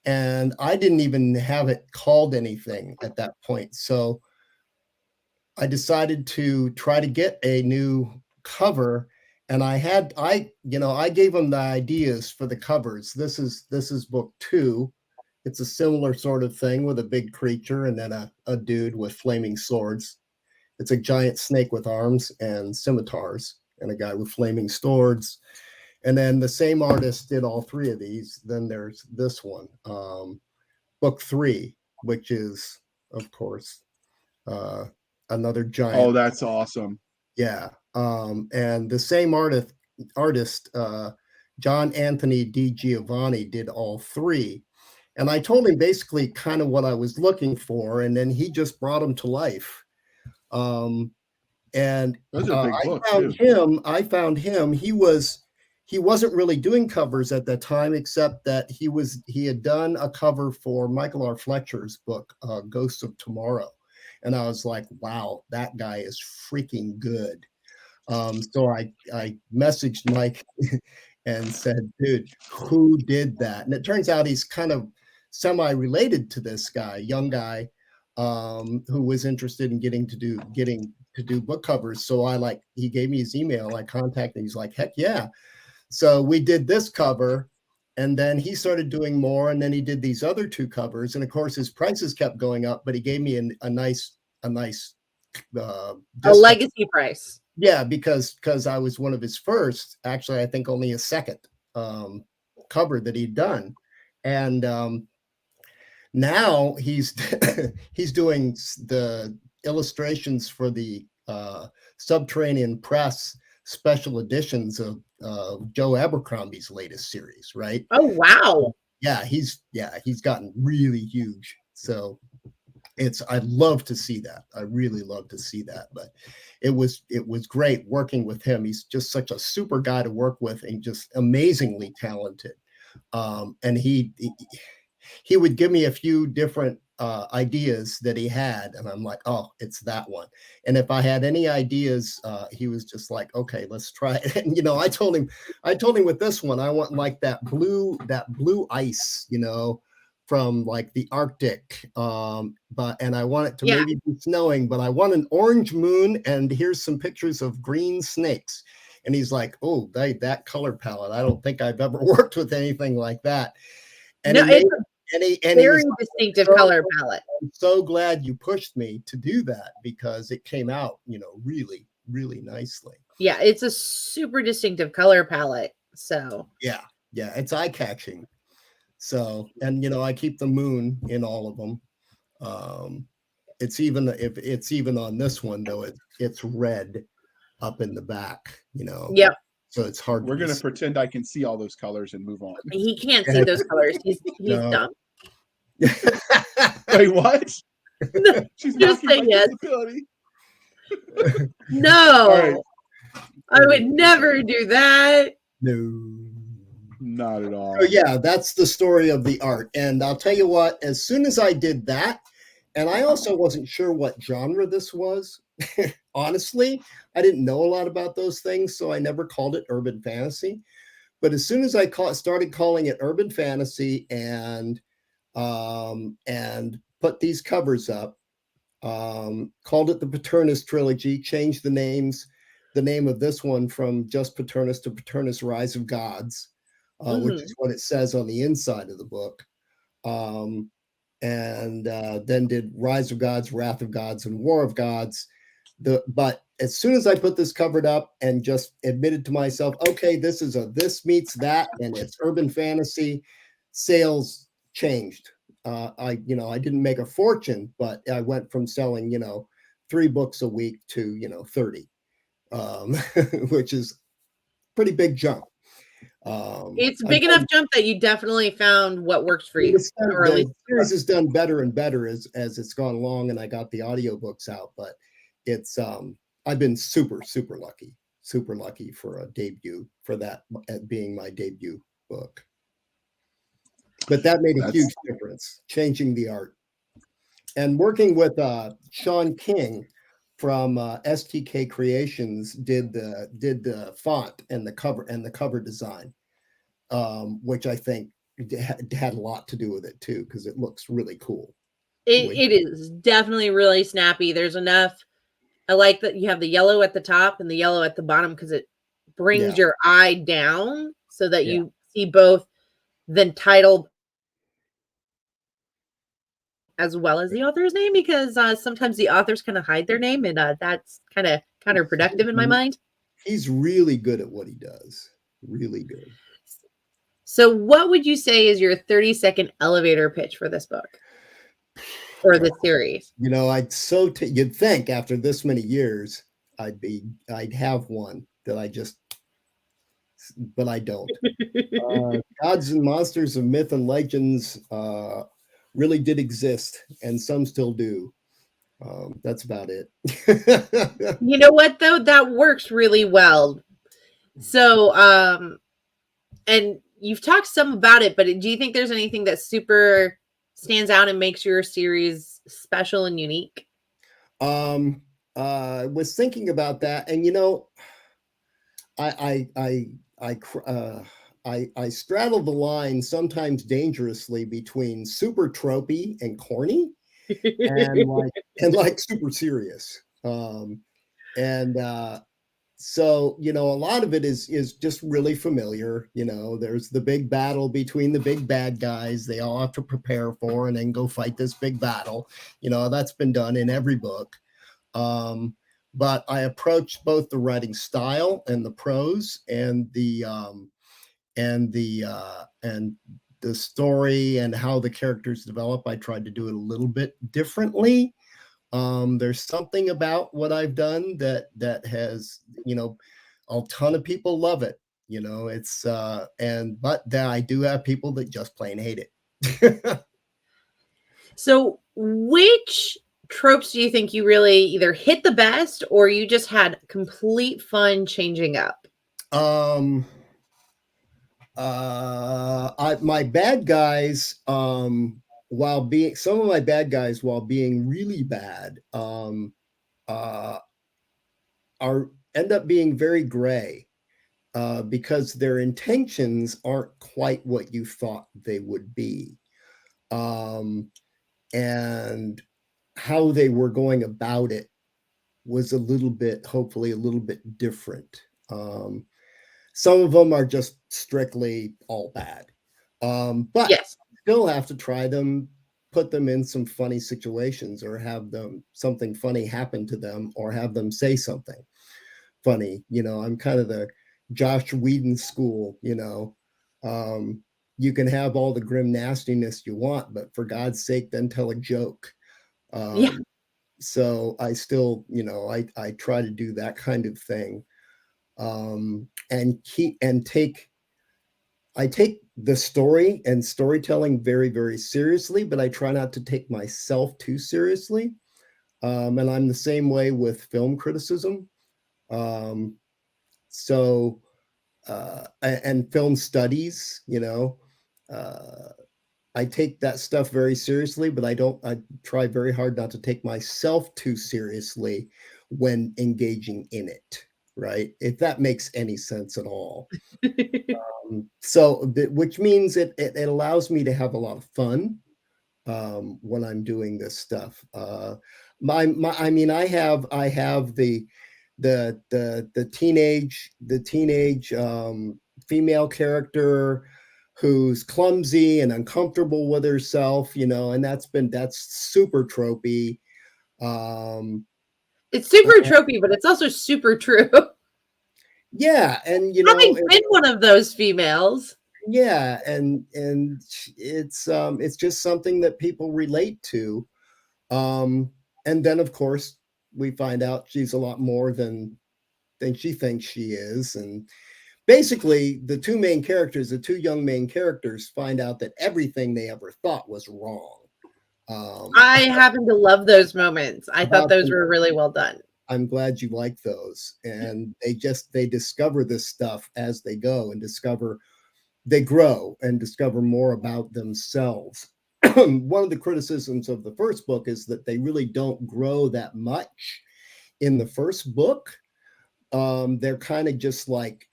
And I didn't even have it called anything at that point. So I decided to try to get a new cover. And I gave them the ideas for the covers. This is book 2. It's a similar sort of thing with a big creature and then a dude with flaming swords. It's a giant snake with arms and scimitars and a guy with flaming swords. And then the same artist did all 3 of these. Then there's this one, book 3, which is, of course, another giant. Oh, that's awesome. Yeah. And the same artist, John Anthony Di Giovanni, did all 3. And I told him basically kind of what I was looking for, and then he just brought them to life. And those are big books, I found him. He wasn't really doing covers at that time, except that he had done a cover for Michael R. Fletcher's book, Ghosts of Tomorrow. And I was like, wow, that guy is freaking good. So I messaged Mike and said, dude, who did that? And it turns out he's kind of semi-related to this guy, young guy, who was interested in getting to do book covers. So he gave me his email. I contacted him. He's like, heck yeah. So we did this cover, and then he started doing more, and then he did these other 2 covers. And of course, his prices kept going up, but he gave me a nice legacy price. Yeah, because I was one of his first, actually, I think only his second cover that he'd done. And now he's he's doing the illustrations for the Subterranean Press special editions of Joe Abercrombie's latest series, right? Oh, wow. Yeah, he's gotten really huge. So I love to see that. I really love to see that. But it was great working with him. He's just such a super guy to work with and just amazingly talented. And he would give me a few different ideas that he had, and I'm like, oh, it's that one. And if I had any ideas, he was just like, okay, let's try it. And I told him with this one, I want like that blue ice, from like the Arctic, and I want it to maybe be snowing, but I want an orange moon, and here's some pictures of green snakes. And he's like, oh, that color palette, I don't think I've ever worked with anything like that. And very distinctive color palette. I'm so glad you pushed me to do that, because it came out, really, really nicely. Yeah, it's a super distinctive color palette. So yeah, it's eye-catching. So, and I keep the moon in all of them. It's even on this one though, it's red up in the back. Yep. So it's hard. We're gonna pretend I can see all those colors and move on. He can't see those colors. He's dumb. Wait, what? She's just say yes. No, right. I would never do that. No, not at all. So yeah, that's the story of the art. And I'll tell you what, as soon as I did that, and I also wasn't sure what genre this was. Honestly, I didn't know a lot about those things, so I never called it urban fantasy. But as soon as I started calling it urban fantasy and put these covers up, called it the Paternus trilogy, changed the name of this one from just Paternus to Paternus Rise of Gods, which is what it says on the inside of the book. And then did Rise of Gods, Wrath of Gods, and War of Gods. But as soon as I put this covered up and just admitted to myself, okay, this meets that, and it's urban fantasy, sales changed. I didn't make a fortune, but I went from selling 3 books a week to 30, which is pretty big jump. It's a big enough jump that you definitely found what works for you. The series has done better and better as it's gone along, and I got the audiobooks out. But it's I've been super lucky for a debut, for that being my debut book. But that made a huge difference, changing the art and working with Sean King from STK Creations did the font and the cover design, which I think had a lot to do with it too, because it looks really cool. It is definitely really snappy. There's enough. I like that you have the yellow at the top and the yellow at the bottom, because it brings your eye down so that you see both the title as well as the author's name, because sometimes the authors kind of hide their name, and that's kind of counterproductive in my mind. He's really good at what he does. Really good. So what would you say is your 30-second elevator pitch for this book? Or the series? You'd think after this many years, I'd have one that but I don't. Gods and monsters of myth and legends really did exist, and some still do. That's about it. You know what, though? That works really well. So, and you've talked some about it, but do you think there's anything that super stands out and makes your series special and unique? Was thinking about that, and I straddle the line sometimes dangerously between super tropey and corny, and like super serious. So a lot of it is just really familiar. There's the big battle between the big bad guys they all have to prepare for and then go fight this big battle. That's been done in every book. But I approached both the writing style and the prose and the story and how the characters develop. I tried to do it a little bit differently. There's something about what I've done that has, a ton of people love it. But then I do have people that just plain hate it. So which tropes do you think you really either hit the best or you just had complete fun changing up? My bad guys, while being really bad, end up being very gray, because their intentions aren't quite what you thought they would be, and how they were going about it was hopefully a little bit different. Some of them are just strictly all bad. But yes, still have to try them, put them in some funny situations, or have something funny happen to them, or have them say something funny. I'm kind of the Josh Whedon school. You can have all the grim nastiness you want, but for God's sake, then tell a joke. yeah. So I still, I try to do that kind of thing. I take the story and storytelling very, very seriously, but I try not to take myself too seriously. And I'm the same way with film criticism. And film studies, I take that stuff very seriously, but I try very hard not to take myself too seriously when engaging in it. Right? If that makes any sense at all. Which means it allows me to have a lot of fun when I'm doing this stuff. I have the teenage female character who's clumsy and uncomfortable with herself, and that's super tropey. It's super tropey, but it's also super true. Yeah, and having been one of those females. Yeah, and it's just something that people relate to. And then of course we find out she's a lot more than she thinks she is. And basically the two young main characters find out that everything they ever thought was wrong. I happen to love those moments. I thought those were really well done. I'm glad you like those. And they discover this stuff as they go, and they grow and discover more about themselves. One of the criticisms of the first book is that they really don't grow that much in the first book. They're kind of just like,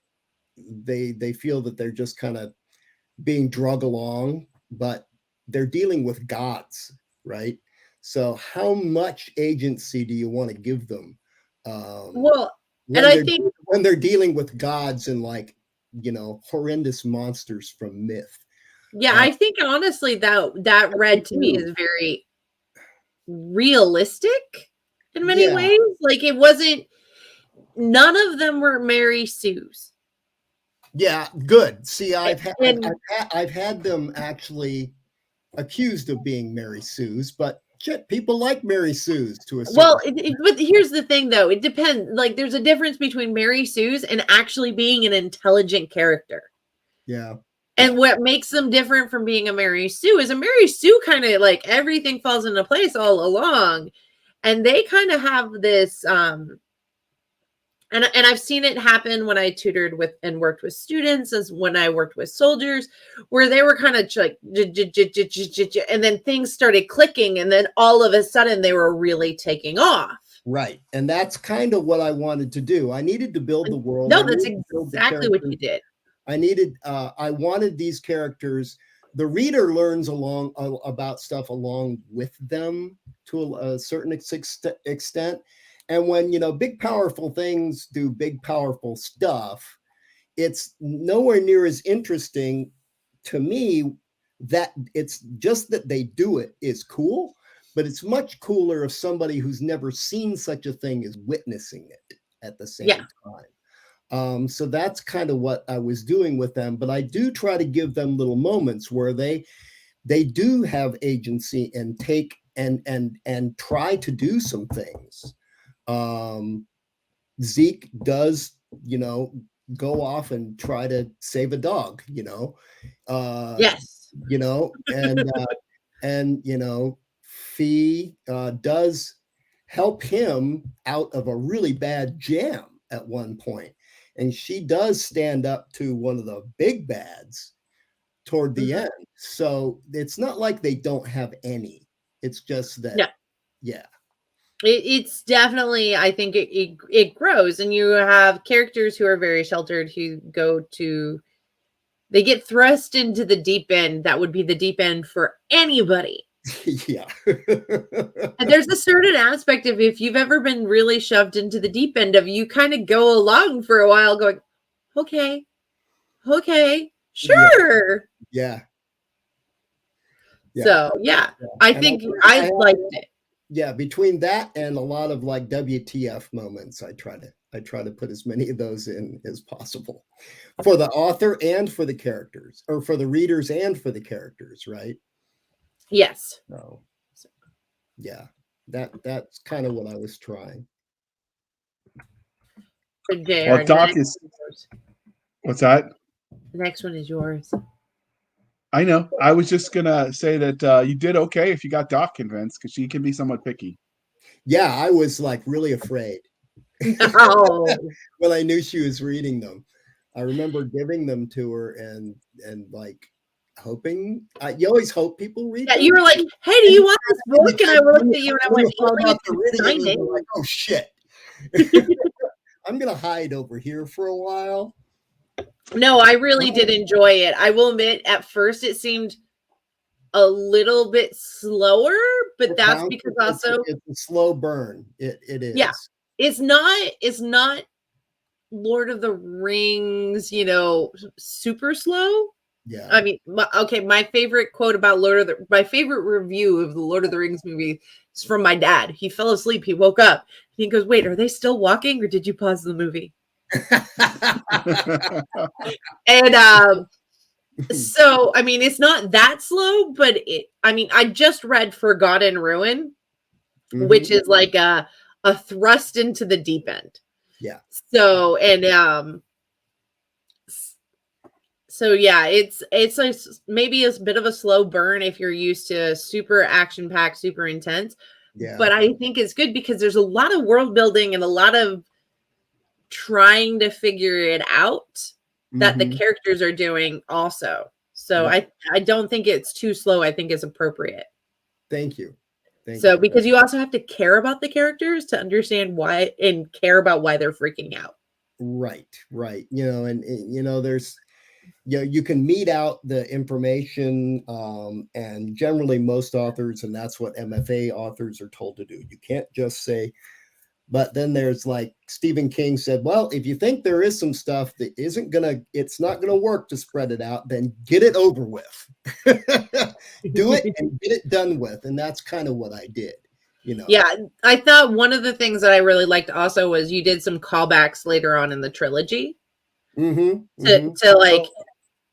they feel that they're just kind of being drug along, but they're dealing with gods, right? So how much agency do you want to give them? When they're dealing with gods and horrendous monsters from myth. Yeah, I think honestly that read to me is very realistic in many ways. Like it wasn't. None of them were Mary Sue's. Yeah, good. See, I've had them actually accused of being Mary Sue's, but shit, people like Mary Sue's to a certain but here's the thing, though. It depends. Like, there's a difference between Mary Sue's and actually being an intelligent character. Yeah. And what makes them different from being a Mary Sue is a Mary Sue kind of like everything falls into place all along. And they kind of have this, and I've seen it happen when I tutored with and worked with students, as when I worked with soldiers, where they were kind of like, and then things started clicking, and then all of a sudden they were really taking off. Right. And that's kind of what I wanted to do. I needed to build the world. No, that's exactly what you did. I wanted these characters. The reader learns about stuff along with them to a certain extent. And when, big, powerful things do big, powerful stuff, it's nowhere near as interesting to me. That it's just that they do it is cool, but it's much cooler if somebody who's never seen such a thing is witnessing it at the same time. So that's kind of what I was doing with them. But I do try to give them little moments where they do have agency and take and try to do some things. Zeke does, go off and try to save a dog, yes, and Fee does help him out of a really bad jam at one point. And she does stand up to one of the big bads toward the end. So it's not like they don't have any. It's just that, yeah. It's definitely, I think it grows, and you have characters who are very sheltered who they get thrust into the deep end. That would be the deep end for anybody. Yeah. And there's a certain aspect of, if you've ever been really shoved into the deep end of, you kind of go along for a while going, okay, sure. Yeah. So, I think I liked it. Yeah, between that and a lot of like WTF moments, I try to put as many of those in as possible for the author and for the characters, or for the readers and for the characters, right? Yes. So, yeah, that's kind of what I was trying. Well, Doc is. What's that? The next one is yours. I know. I was just gonna say that you did okay if you got Doc convinced, because she can be somewhat picky. Yeah, I was like really afraid when I knew she was reading them. I remember giving them to her and like hoping. You always hope people read. Yeah, you were like, "Hey, do you want this book?" And I looked at you and I went, like, "Oh shit." I'm gonna hide over here for a while. No, I really did enjoy it. I will admit, at first it seemed a little bit slower, but that's because also it's a slow burn. It is. Yeah, it's not Lord of the Rings, super slow. Yeah. I mean, my favorite quote about my favorite review of the Lord of the Rings movie is from my dad. He fell asleep. He woke up. He goes, "Wait, are they still walking, or did you pause the movie?" And so, I mean, it's not that slow, but I just read Forgotten Ruin, which is like a thrust into the deep end. Yeah. So, and so yeah, it's like maybe a bit of a slow burn if you're used to super action packed, super intense. Yeah. But I think it's good because there's a lot of world building and a lot of trying to figure it out that the characters are doing also. So I don't think it's too slow. I think it's appropriate. Thank you. Because you also have to care about the characters to understand why and care about why they're freaking out. Right. And there's, you can meet out the information, and generally most authors, and that's what MFA authors are told to do. You can't just say. But then there's like Stephen King said, well, if you think there is some stuff that it's not going to work to spread it out, then get it over with. Do it and get it done with. And that's kind of what I did, Yeah, I thought one of the things that I really liked also was you did some callbacks later on in the trilogy. To like,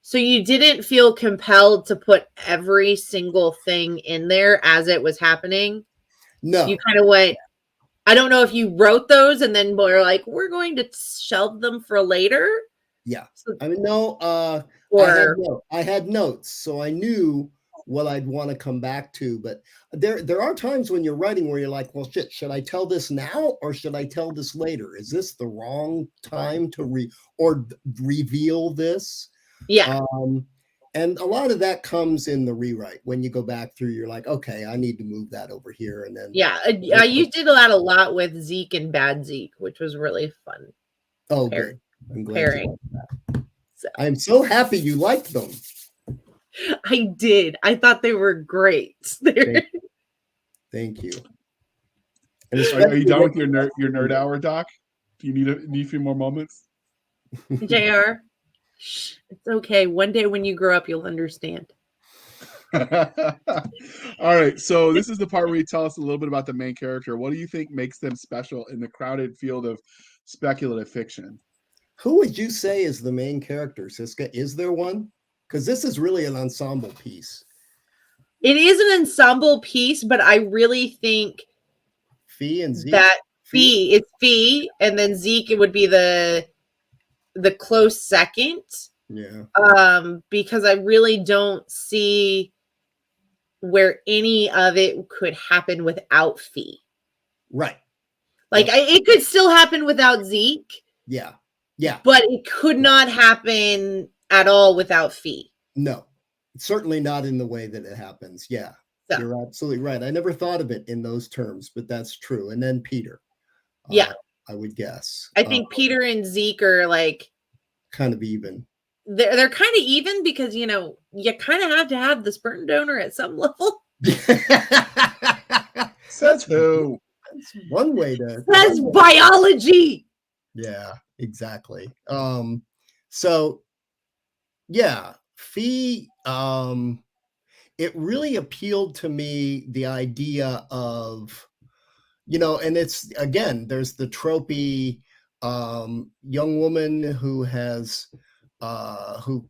so you didn't feel compelled to put every single thing in there as it was happening. No. You kind of went, I don't know if you wrote those and then we're like, we're going to shelve them for later. Yeah. I mean, no, I had notes. So I knew what I'd want to come back to. But there are times when you're writing where you're like, well, shit, should I tell this now or should I tell this later? Is this the wrong time to reveal this? Yeah. And a lot of that comes in the rewrite. When you go back through, you're like, okay, I need to move that over here. And then you did that a lot with Zeke and Bad Zeke, which was really fun. Oh, good. I'm glad pairing. you like that. So. I'm so happy you liked them. I did. I thought they were great. Thank you. And are you done with your nerd hour, Doc? Do you need a few more moments? JR, it's okay. One day when you grow up, you'll understand. All right. So this is the part where you tell us a little bit about the main character. What do you think makes them special in the crowded field of speculative fiction? Who would you say is the main character, Cisca? Is there one? Because this is really an ensemble piece. It is an ensemble piece, but I really think Fee and Zeke. It's Fee, and then Zeke, it would be the close second. Yeah. Because I really don't see where any of it could happen without Fee. Right. Like it could still happen without Zeke. Yeah. Yeah. But it could not happen at all without Fee. No. Certainly not in the way that it happens. Yeah. So. You're absolutely right. I never thought of it in those terms, but that's true. And then Peter. Yeah. I would guess. I think Peter and Zeke are like kind of even. They're kind of even because, you kind of have to have the sperm donor at some level. Says who? That's one way to. Says biology. Yeah, exactly. So, yeah, Fee, it really appealed to me, the idea of, and it's, again, there's the tropey young woman who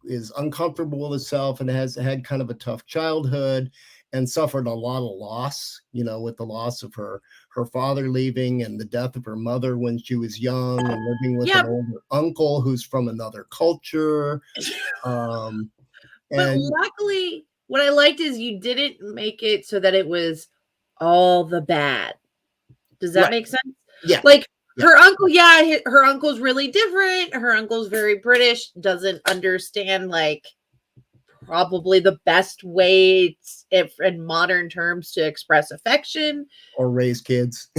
is uncomfortable with herself and has had kind of a tough childhood and suffered a lot of loss, with the loss of her father leaving and the death of her mother when she was young and living with an older uncle who's from another culture. But luckily, what I liked is you didn't make it so that it was all the bad. Does that make sense? Yeah. Her uncle, her uncle's really different. Her uncle's very British, doesn't understand probably the best way in modern terms to express affection or raise kids.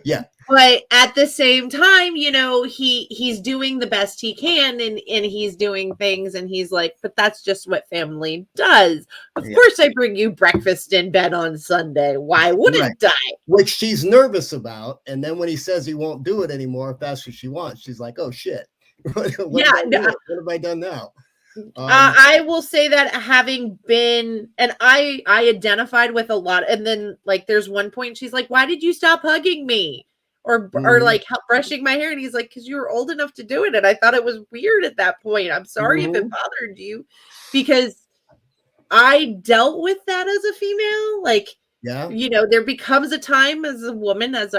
Yeah. But at the same time, he's doing the best he can and he's doing things and he's like, but that's just what family does. Of course I bring you breakfast in bed on Sunday. Why wouldn't I? Which she's nervous about. And then when he says he won't do it anymore, if that's what she wants, she's like, oh shit. What have I done now? I will say that having been, and I identified with a lot. And then there's one point she's like, why did you stop hugging me? Or brushing my hair, and he's like, because you were old enough to do it. And I thought it was weird at that point. I'm sorry if it bothered you, because I dealt with that as a female. There becomes a time as a woman, as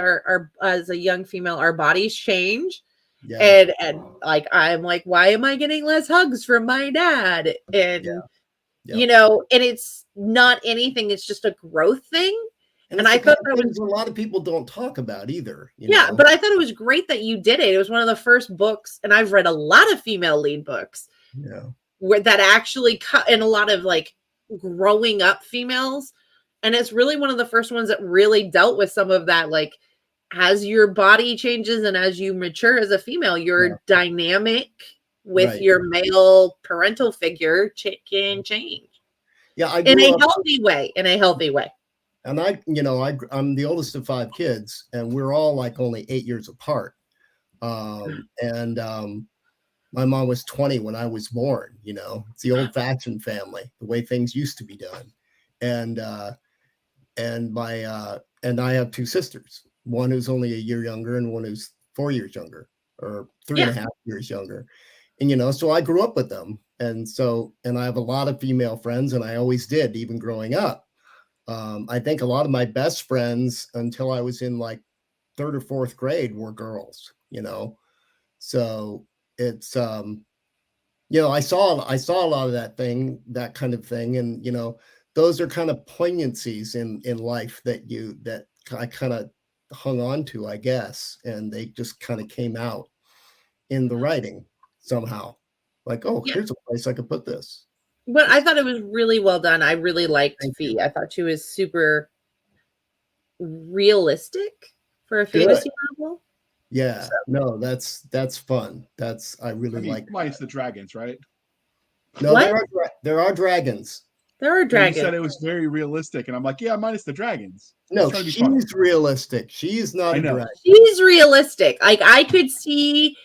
as a young female, our bodies change. Yeah. And I'm like, why am I getting less hugs from my dad? And and it's not anything, it's just a growth thing. And I thought that was a lot of people don't talk about either. But I thought it was great that you did it. It was one of the first books, and I've read a lot of female lead books. Yeah. Where that actually cut in a lot of growing up females. And it's really one of the first ones that really dealt with some of that, as your body changes and as you mature as a female, your dynamic with your male parental figure can change. Yeah. In a healthy way. And I'm the oldest of 5 kids, and we're all only 8 years apart. And my mom was 20 when I was born. It's the old-fashioned family, the way things used to be done. And I have 2 sisters, one who's only a year younger and one who's 4 years younger, or 3.5 years younger. And so I grew up with them, and I have a lot of female friends, and I always did, even growing up. I think a lot of my best friends until I was in 3rd or 4th grade were girls, so it's, I saw a lot of that kind of thing, and those are kind of poignancies in life that I kind of hung on to, I guess, and they just kind of came out in the writing somehow. Like, oh, here's a place I could put this. But I thought it was really well done. I really liked Fee. I thought she was super realistic for a fantasy novel. Yeah, no, that's fun. I really like. Minus the dragons, right? No, there are dragons. There are dragons. You said it was very realistic, and I'm like, yeah, minus the dragons. No, she's realistic. She's not a dragon. She's realistic. Like, I could see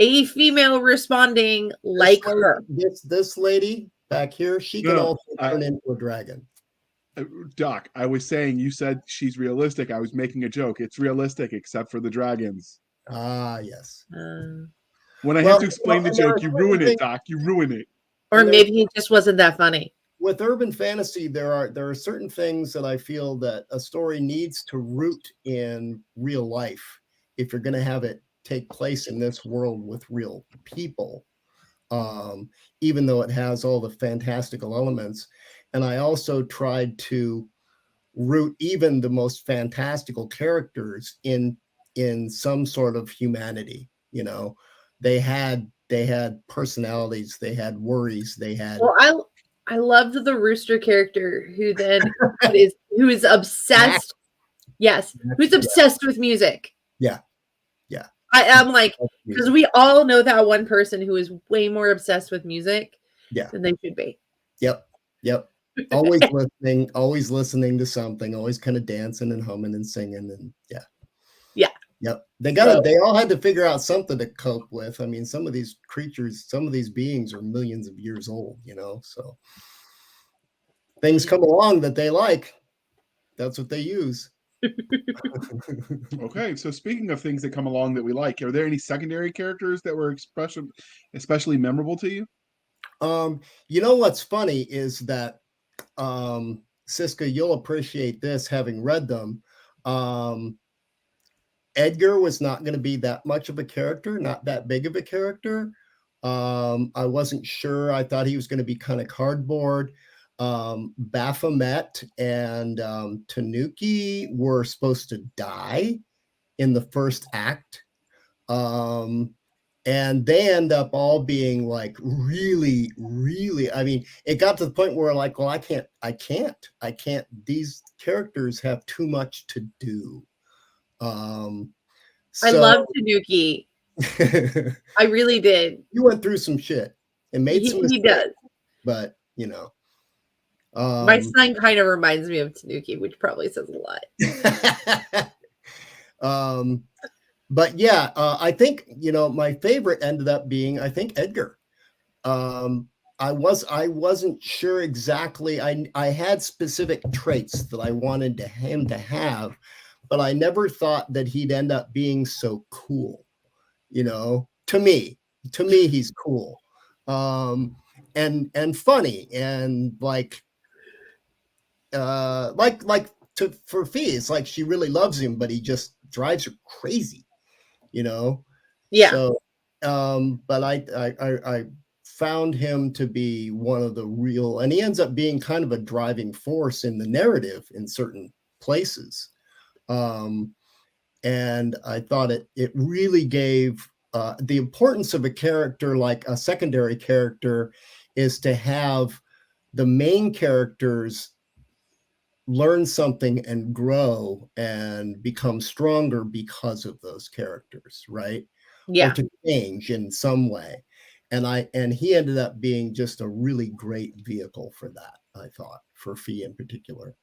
a female responding like her. This lady back here, she can also turn into a dragon. Doc, I was saying, you said she's realistic. I was making a joke. It's realistic except for the dragons. Ah, yes. When I have to explain the joke, you ruin it, Doc. You ruin it. Or maybe it just wasn't that funny. With urban fantasy, there are certain things that I feel that a story needs to root in real life if you're going to have it take place in this world with real people, even though it has all the fantastical elements. And I also tried to root even the most fantastical characters in some sort of humanity. They had personalities, they had worries, they had. Well, I loved the rooster character who is obsessed. Yes, who's obsessed with music. Yeah. I am like, because we all know that one person who is way more obsessed with music than they should be. Yep. Always listening to something, always kind of dancing and humming and singing, and Yep. They all had to figure out something to cope with. I mean, some of these creatures, some of these beings are millions of years old, so things come along that they like. That's what they use. Okay, so speaking of things that come along that we like, are there any secondary characters that were especially memorable to you? What's funny is that, Cisca, you'll appreciate this having read them. Edgar was not going to be that much of a character, not that big of a character. I wasn't sure. I thought he was going to be kind of cardboard. Baphomet and Tanuki were supposed to die in the first act. And they end up all being like really, really, I mean, it got to the point where like, well, I can't. These characters have too much to do. I love Tanuki. I really did. He went through some shit and made some mistakes. He does. But, my son kind of reminds me of Tanuki, which probably says a lot. But yeah, I think, my favorite ended up being, I think, Edgar. I wasn't sure exactly. I had specific traits that I wanted him to have, but I never thought that he'd end up being so cool. To me, he's cool, and funny, and for Fee, it's like she really loves him, but he just drives her crazy, Yeah. So, but I found him to be one of the real, and he ends up being kind of a driving force in the narrative in certain places. And I thought it really gave the importance of a character, like a secondary character, is to have the main characters learn something and grow and become stronger because of those characters, right? Yeah. Or to change in some way. And he ended up being just a really great vehicle for that, I thought, for Fee in particular.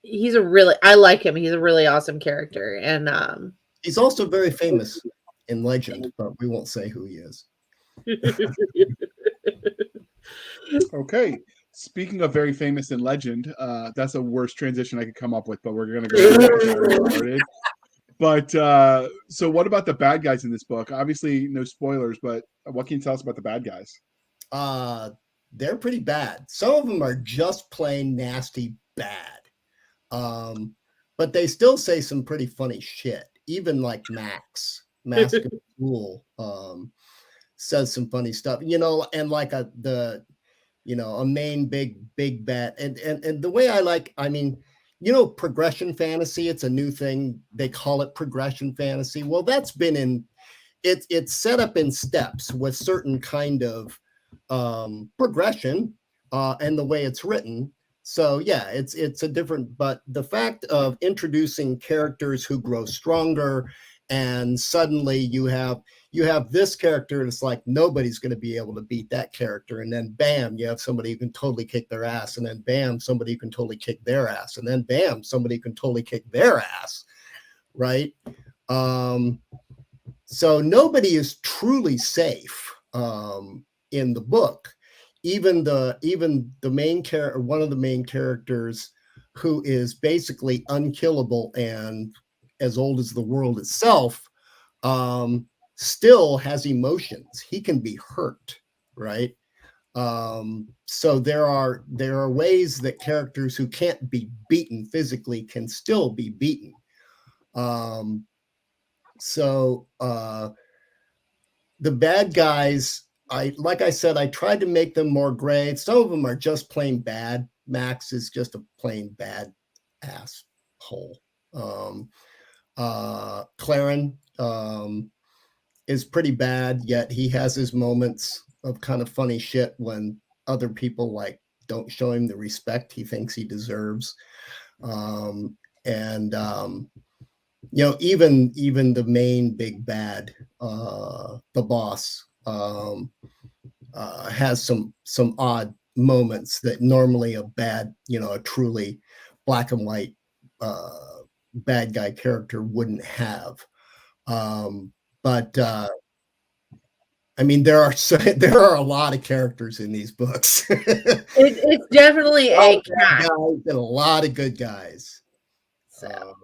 I like him. He's a really awesome character. And he's also very famous in legend, but we won't say who he is. Okay. Speaking of very famous in legend, that's the worst transition I could come up with, but we're going to go started. But so what about the bad guys in this book? Obviously, no spoilers, but what can you tell us about the bad guys? They're pretty bad. Some of them are just plain nasty bad. But they still say some pretty funny shit, even like Mask of Fool. says some funny stuff, you know, and like a main big bad. And the way I mean, you know, progression fantasy, it's a new thing. They call it progression fantasy. Well, that's been it's set up in steps with certain kind of progression and the way it's written. So yeah, it's a different, but the fact of introducing characters who grow stronger, and suddenly you have this character, and it's like nobody's going to be able to beat that character, and then bam, you have somebody who can totally kick their ass, and then bam, somebody who can totally kick their ass, and then bam, somebody can totally kick their ass, right? So nobody is truly safe in the book. Even the main character, one of the main characters, who is basically unkillable and as old as the world itself, still has emotions. He can be hurt, right? So there are ways that characters who can't be beaten physically can still be beaten. So the bad guys, like I said, I tried to make them more gray. Some of them are just plain bad. Max is just a plain bad asshole. Claren is pretty bad, yet he has his moments of kind of funny shit when other people like don't show him the respect he thinks he deserves. You know, even the main big bad, the boss, has some odd moments that normally a bad, you know, a truly black and white bad guy character wouldn't have. I mean, there are a lot of characters in these books. It's definitely a guys and a lot of good guys. So.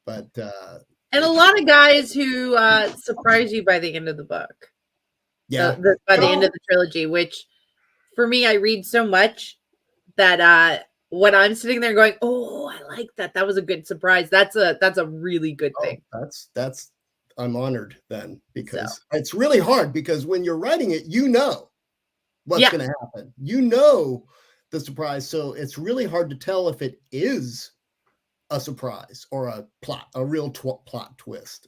And a lot of guys who surprise you by the end of the book. Yeah. By the end of the trilogy, which for me, I read so much that when I'm sitting there going, "Oh, I like that. That was a good surprise." That's a really good thing. That's I'm honored then, because it's really hard, because when you're writing it, you know what's going to happen. You know the surprise, so it's really hard to tell if it is a surprise or a real plot twist.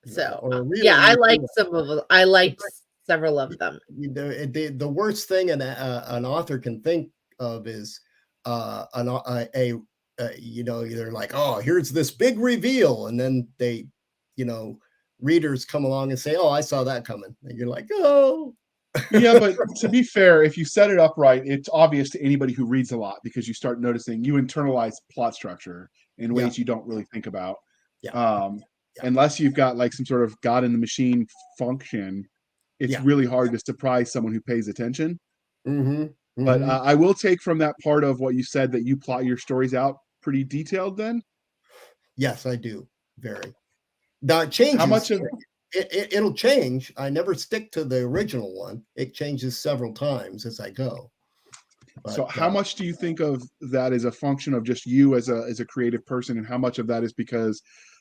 So I liked some of them. I liked several of them. The worst thing an author can think of is you know, either like, oh, here's this big reveal, and then they, you know, readers come along and say, oh, I saw that coming, and you're like, oh. Yeah, but to be fair, if you set it up right, it's obvious to anybody who reads a lot, because you start noticing, you internalize plot structure in ways you don't really think about. Unless you've got like some sort of God in the machine function, it's really hard to surprise someone who pays attention. But I will take from that part of what you said that you plot your stories out pretty detailed then. Yes, I do. Very. Now it changes. How much of it'll change. I never stick to the original one. It changes several times as I go. But, so how much do you think of that as a function of just you as a creative person, and how much of that is because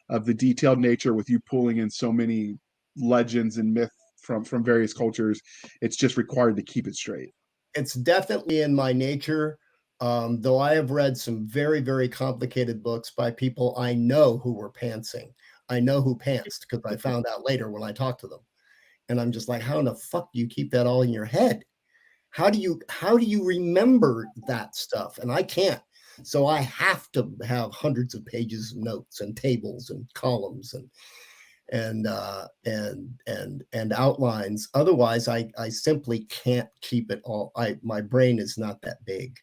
of the detailed nature with you pulling in so many legends and myth from various cultures? It's just required to keep it straight. It's definitely in my nature, though I have read some very, very complicated books by people I know who were pantsing. I know who pantsed, because I found out later when I talked to them. And I'm just like, how in the fuck do you keep that all in your head? How do you remember that stuff? And I can't. So I have to have hundreds of pages of notes and tables and columns and outlines. Otherwise, I simply can't keep it all. My brain is not that big.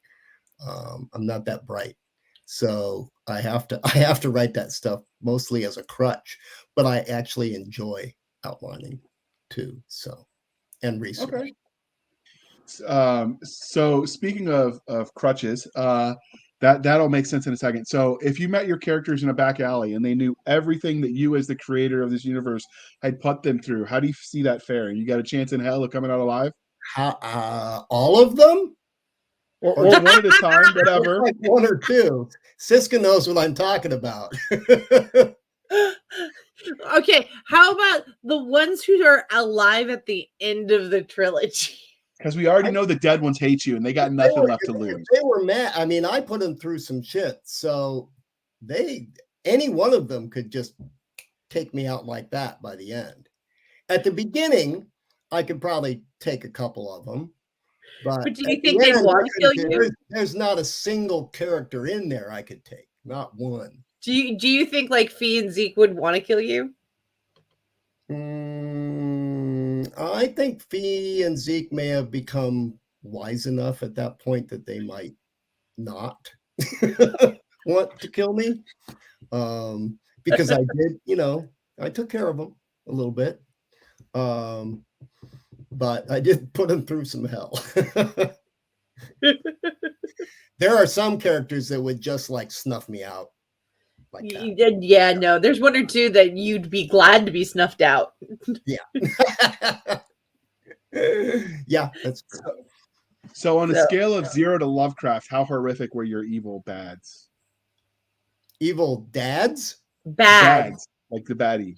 I'm not that bright. So I have to write that stuff mostly as a crutch, but I actually enjoy outlining too. So, and research. Okay. So speaking of crutches, that'll make sense in a second. So if you met your characters in a back alley and they knew everything that you as the creator of this universe had put them through, how do you see that faring? You got a chance in hell of coming out alive? All of them? Or one at a time, whatever. Like one or two. Cisca knows what I'm talking about. Okay, how about the ones who are alive at the end of the trilogy? Because we already know the dead ones hate you and they got nothing left to lose. They were mad. I mean, I put them through some shit. So any one of them could just take me out like that by the end. At the beginning, I could probably take a couple of them. But do you think they'd want to kill you? There's not a single character in there I could take. Not one. Do you think like Fee and Zeke would want to kill you? I think Fee and Zeke may have become wise enough at that point that they might not want to kill me. Because I did, I took care of them a little bit. But I did put them through some hell. There are some characters that would just like snuff me out. Like that. Yeah, no, there's one or two that you'd be glad to be snuffed out. Yeah. Yeah, that's true. So on a scale of 0 to Lovecraft, how horrific were your evil bads? Evil dads? Bads. Like the baddie.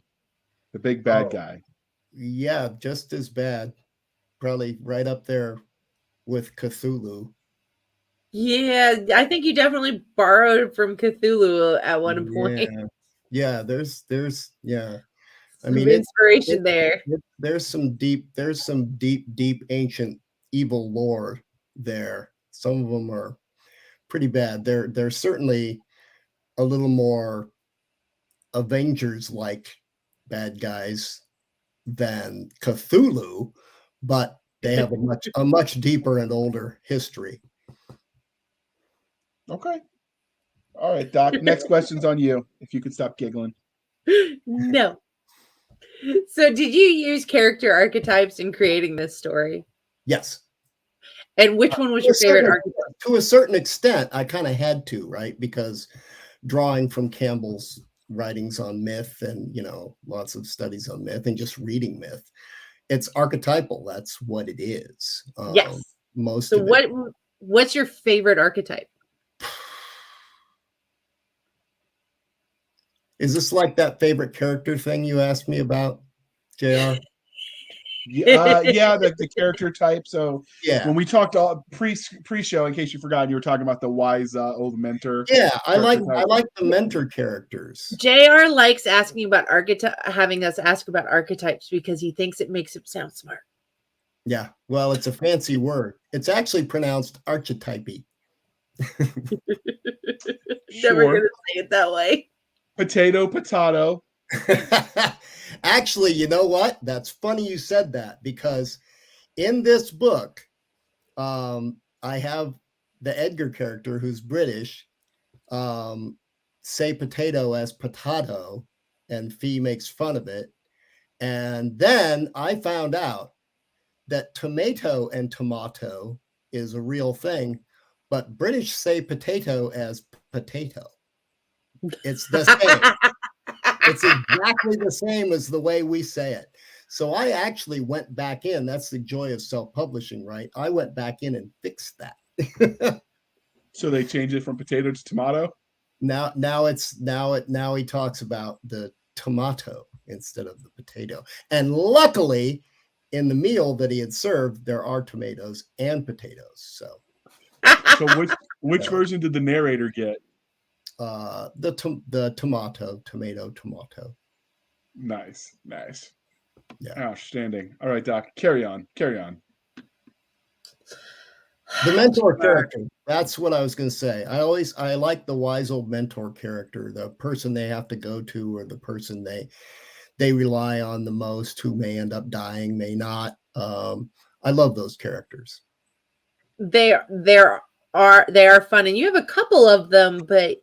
The big bad guy. Yeah, just as bad. Probably right up there with Cthulhu. Yeah, I think you definitely borrowed from Cthulhu at one point. Yeah, there's I mean, inspiration there. There's some deep ancient evil lore there. Some of them are pretty bad. They're certainly a little more Avengers-like bad guys than Cthulhu, but they have a much deeper and older history. Okay. All right, Doc. Next question's on you. If you could stop giggling. No. So did you use character archetypes in creating this story? Yes. And which one was your favorite archetype? To a certain extent, I kind of had to, right? Because drawing from Campbell's writings on myth and, lots of studies on myth and just reading myth, it's archetypal. That's what it is. Yes. What's your favorite archetype? Is this like that favorite character thing you asked me about, JR? Yeah, the character type. So yeah, when we talked pre-show, in case you forgot, you were talking about the wise old mentor. Yeah, I like the mentor characters. JR likes asking about having us ask about archetypes because he thinks it makes him sound smart. Yeah, well, it's a fancy word. It's actually pronounced archetypey. Never gonna say it that way. Potato. Actually, you know what? That's funny you said that, because in this book, I have the Edgar character who's British say potato as potato, and Fee makes fun of it. And then I found out that tomato and tomato is a real thing, but British say potato as potato. It's the same. It's exactly the same as the way we say it. So I actually went back in. That's the joy of self-publishing, right? I went back in and fixed that. So they changed it from potato to tomato? Now he talks about the tomato instead of the potato. And luckily, in the meal that he had served, there are tomatoes and potatoes. So which version did the narrator get? The tomato. Nice. Yeah. Outstanding. All right, Doc, carry on. The mentor character. That's what I was going to say. I like the wise old mentor character, the person they have to go to, or the person they rely on the most, who may end up dying, may not. I love those characters. They are fun, and you have a couple of them, but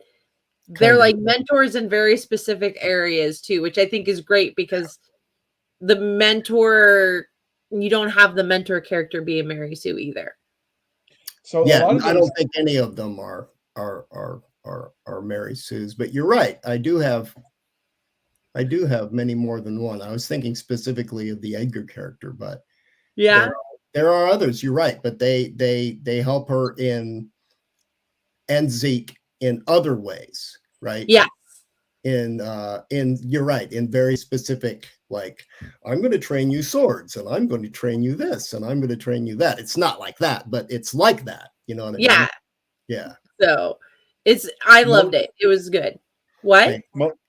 they're like mentors in very specific areas too, which I think is great, because the mentor, you don't have the mentor character be a Mary Sue either. So yeah, I don't think any of them are Mary Sue's, but you're right. I do have many more than one. I was thinking specifically of the Edgar character, but yeah, there are others. You're right, but they help her and Zeke in other ways, right? Yeah. you're right, in very specific, like, I'm going to train you swords, and I'm going to train you this, and I'm going to train you that. It's not like that, but it's like that. You know what I mean? Yeah. So I loved it. It was good. What?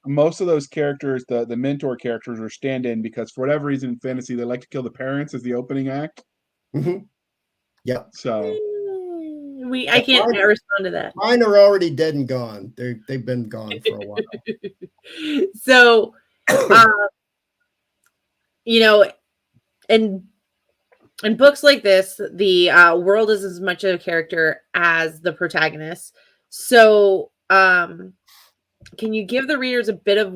Most of those characters, the mentor characters, are stand-in because for whatever reason in fantasy they like to kill the parents as the opening act. Mm-hmm. Yeah. So I can't respond to that. Mine are already dead and gone. They've been gone for a while. So, you know, in books like this, the world is as much of a character as the protagonist. So, can you give the readers a bit of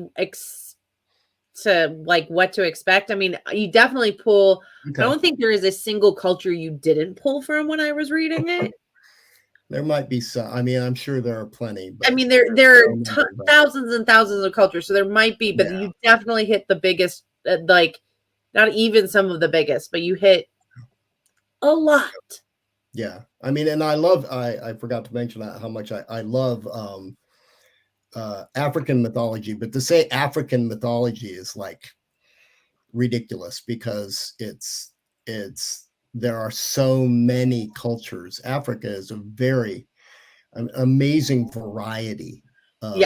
what to expect? I mean, you definitely pull. Okay. I don't think there is a single culture you didn't pull from when I was reading it. There might be some. I mean, I'm sure there are plenty. But I mean, there are thousands and thousands of cultures, so there might be, but you definitely hit the biggest. Not even some of the biggest, but you hit a lot. Yeah, I mean, and I love. I forgot to mention that how much I love African mythology, but to say African mythology is like ridiculous because it's there are so many cultures. Africa is a very amazing variety of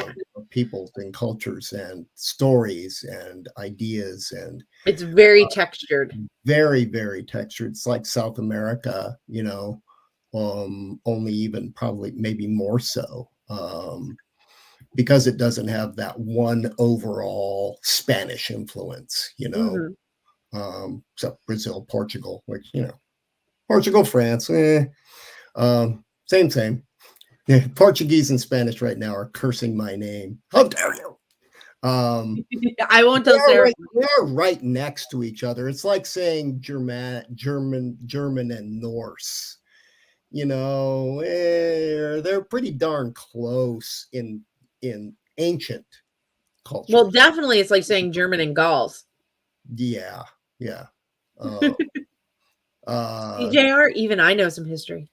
peoples and cultures and stories and ideas, and it's very textured. Very, very textured. It's like South America, you know, only even probably maybe more so. Because it doesn't have that one overall Spanish influence, you know. Except Brazil, Portugal, which, you know, Portugal, France, same. Yeah, Portuguese and Spanish right now are cursing my name. How dare you? I won't tell Sarah. They're right next to each other. It's like saying German, and Norse. You know, they're pretty darn close in ancient culture. Well, definitely, it's like saying German and Gauls. Yeah. JR, even I know some history.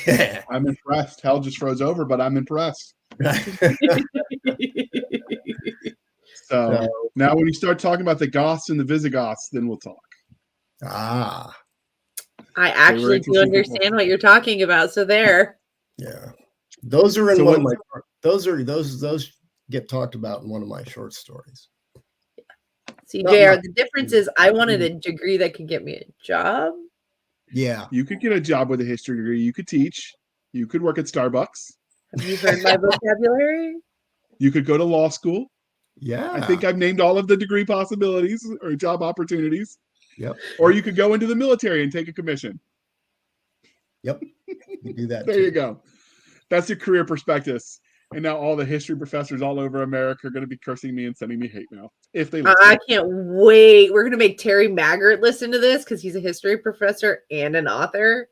Yeah. I'm impressed. Hell just froze over, but I'm impressed. So now when you start talking about the Goths and the Visigoths, then we'll talk. I actually do understand what you're talking about. So there. Yeah. Those are in one of my those get talked about in one of my short stories. See, JR, the difference is I wanted a degree that could get me a job. Yeah. You could get a job with a history degree. You could teach. You could work at Starbucks. Have you heard my vocabulary? You could go to law school. Yeah. I think I've named all of the degree possibilities or job opportunities. Yep. Or you could go into the military and take a commission. Yep. You do that. There you go. That's your career prospectus. And now all the history professors all over America are going to be cursing me and sending me hate mail if they listen. I can't wait. We're going to make Terry Maggart listen to this because he's a history professor and an author.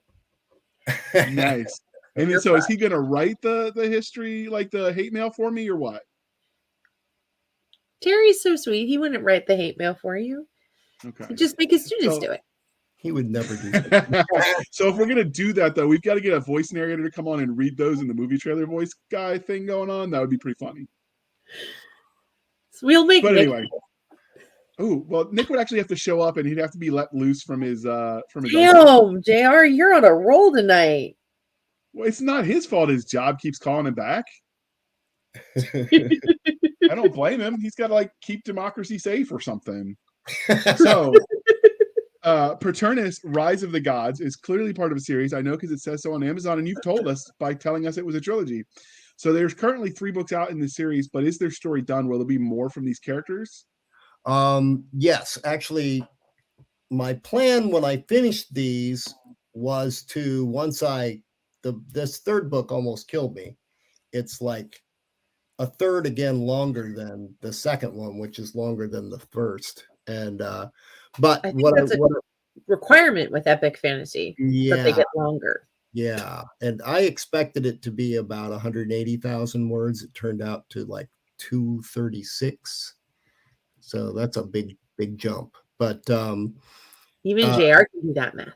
Nice. And then, so is he going to write the history, like the hate mail for me or what? Terry's so sweet. He wouldn't write the hate mail for you. Okay. He'd just make his students do it. He would never do that. So if we're going to do that, though, we've got to get a voice narrator to come on and read those in the movie trailer voice guy thing going on. That would be pretty funny. So we'll make But anyway. Oh, well, Nick would actually have to show up and he'd have to be let loose from his Damn, JR, you're on a roll tonight. Well, it's not his fault his job keeps calling him back. I don't blame him. He's got to like keep democracy safe or something. So Paternus, Rise of the Gods is clearly part of a series. I know because it says so on Amazon, and you've told us by telling us it was a trilogy. So there's currently 3 books out in the series, but is their story done? Will there be more from these characters? Yes, actually, my plan when I finished these was to this third book almost killed me. It's like a third again longer than the second one, which is longer than the first. And but that's a requirement with epic fantasy that they get longer. Yeah, and I expected it to be about 180,000 words. It turned out to like 236. So that's a big jump. But even JR can do that math.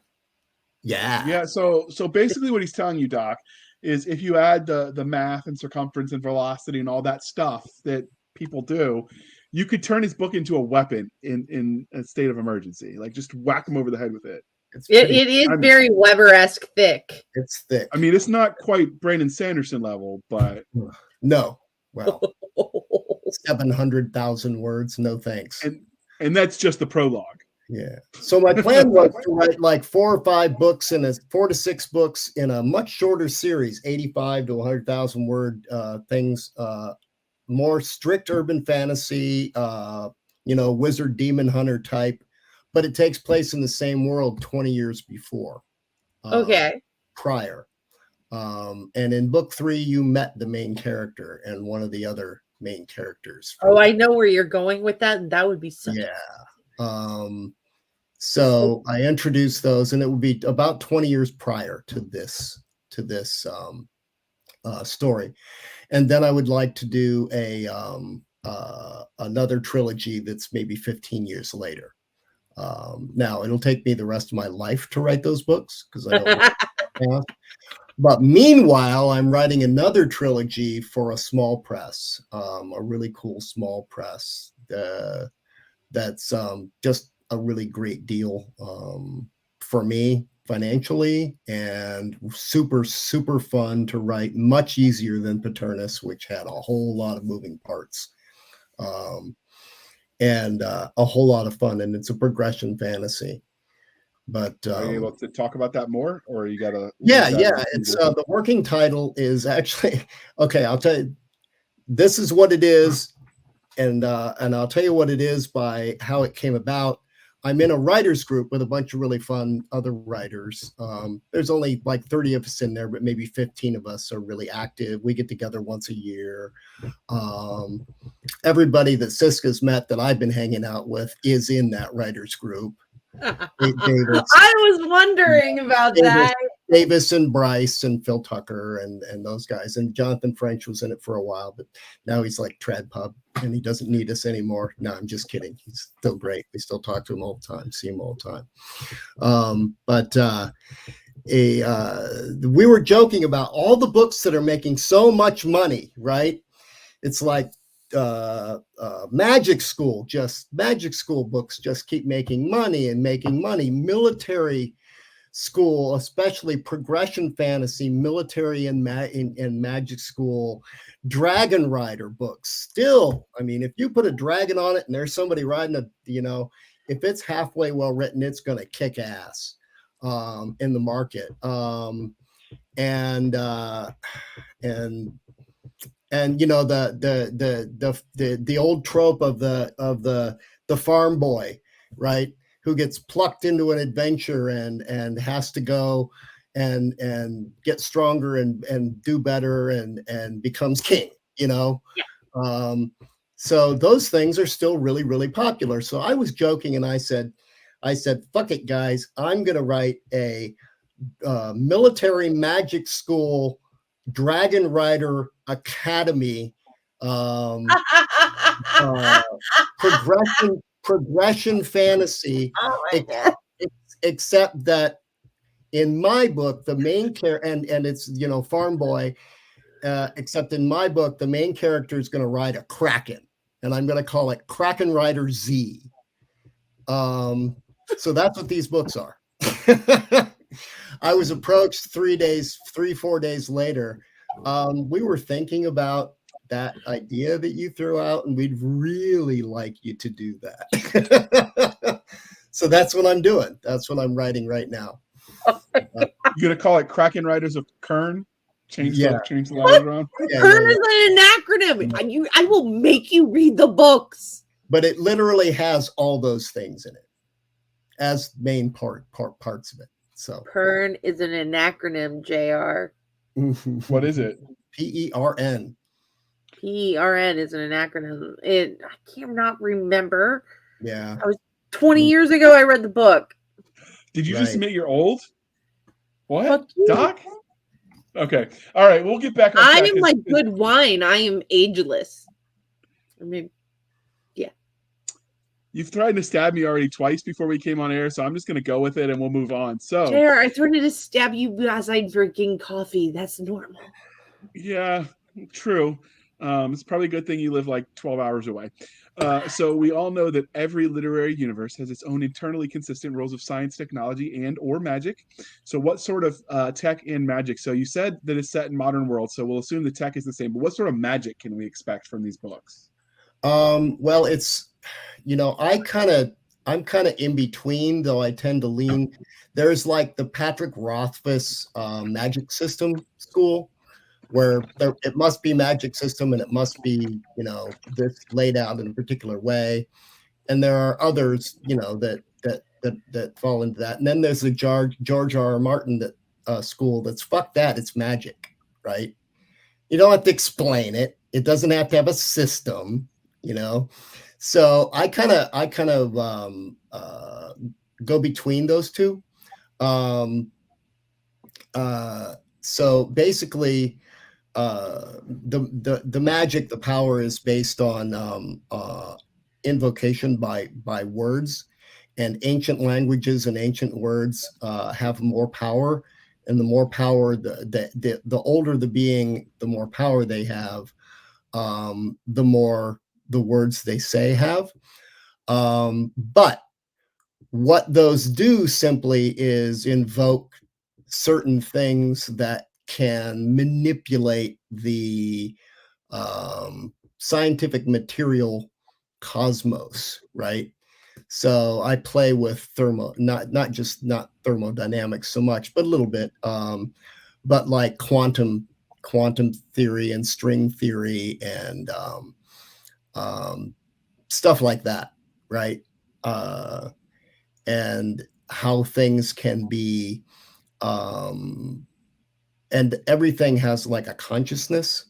Yeah. So basically, what he's telling you, Doc, is if you add the math and circumference and velocity and all that stuff that people do, you could turn his book into a weapon in a state of emergency. Like just whack him over the head with it. It is very Weber-esque thick. It's thick. I mean, it's not quite Brandon Sanderson level, but no. Well, 700,000 words. No thanks. And that's just the prologue. Yeah. So my plan was to write like 4 or 5 books 4 to 6 books in a much shorter series, 85 to 100,000 word things, more strict urban fantasy, wizard demon hunter type, but it takes place in the same world 20 years before. Prior. And in book 3, you met the main character and one of the other main characters. Oh, I know where you're going with that. That would be such So I introduced those, and it would be about 20 years prior to this story. And then I would like to do another trilogy that's maybe 15 years later. Now it'll take me the rest of my life to write those books because I don't. But meanwhile, I'm writing another trilogy for a small press, a really cool small press that's just a really great deal for me financially, and super, super fun to write, much easier than Paternus, which had a whole lot of moving parts and a whole lot of fun. And it's a progression fantasy. But are you able to talk about that more, or you gotta? Yeah. It's the working title is actually okay. I'll tell you, this is what it is, and I'll tell you what it is by how it came about. I'm in a writers group with a bunch of really fun other writers. There's only like 30 of us in there, but maybe 15 of us are really active. We get together once a year. Everybody that Cisca's met that I've been hanging out with is in that writers group. Davis, I was wondering about that. Davis and Bryce and Phil Tucker and those guys. And Jonathan French was in it for a while, but now he's like Trad Pub and he doesn't need us anymore. No, I'm just kidding. He's still great. We still talk to him all the time, see him all the time. We were joking about all the books that are making so much money, right? It's like magic school books just keep making money and making money. Military school, especially progression fantasy, military and magic school, dragon rider books. Still, I mean, if you put a dragon on it and there's somebody riding if it's halfway well written, it's going to kick ass in the market. And the old trope of the farm boy, right, who gets plucked into an adventure and has to go and get stronger and do better and becomes king, Yeah. So those things are still really, really popular. So I was joking and I said, fuck it, guys, I'm gonna write a military magic school Dragon Rider Academy progression fantasy, except that in my book the main character and it's farm boy, except in my book the main character is going to ride a kraken, and I'm going to call it Kraken Rider Z. So that's what these books are. I was approached 4 days later. We were thinking about that idea that you threw out, and we'd really like you to do that. So that's what I'm doing. That's what I'm writing right now. You're gonna call it Kraken Riders of Kern? Change the letters around. Kern is an acronym. I will make you read the books. But it literally has all those things in it as main parts of it. So Kern is an acronym, JR. What is it? PERN. PERN is an acronym. I cannot remember. Yeah. I was 20 years ago I read the book. Did you just admit you're old? What? Doc? Okay. All right, we'll get back on track. I am like good wine. I am ageless. I mean, yeah. You've tried to stab me already twice before we came on air, so I'm just going to go with it and we'll move on. So, JR, I threatened to stab you as I'm drinking coffee. That's normal. Yeah, true. It's probably a good thing you live like 12 hours away. So we all know that every literary universe has its own internally consistent rules of science, technology, and or magic. So what sort of tech and magic? So you said that it's set in modern world, so we'll assume the tech is the same. But what sort of magic can we expect from these books? Well, it's, I'm kind of in between, though I tend to lean. There's like the Patrick Rothfuss magic system school, where it must be magic system and it must be, this laid out in a particular way. And there are others, that fall into that. And then there's the George R. R. Martin school that's fuck that, it's magic, right? You don't have to explain it. It doesn't have to have a system, So I kind of go between those two. So basically, the magic, the power is based on invocation by words, and ancient languages and ancient words have more power, and the more power the older the being, the more power they have, the more the words they say have. But what those do simply is invoke certain things that can manipulate the scientific material cosmos, right? So I play with not thermodynamics so much, but a little bit, but like quantum theory and string theory and stuff like that, right? And how things can be, and everything has like a consciousness.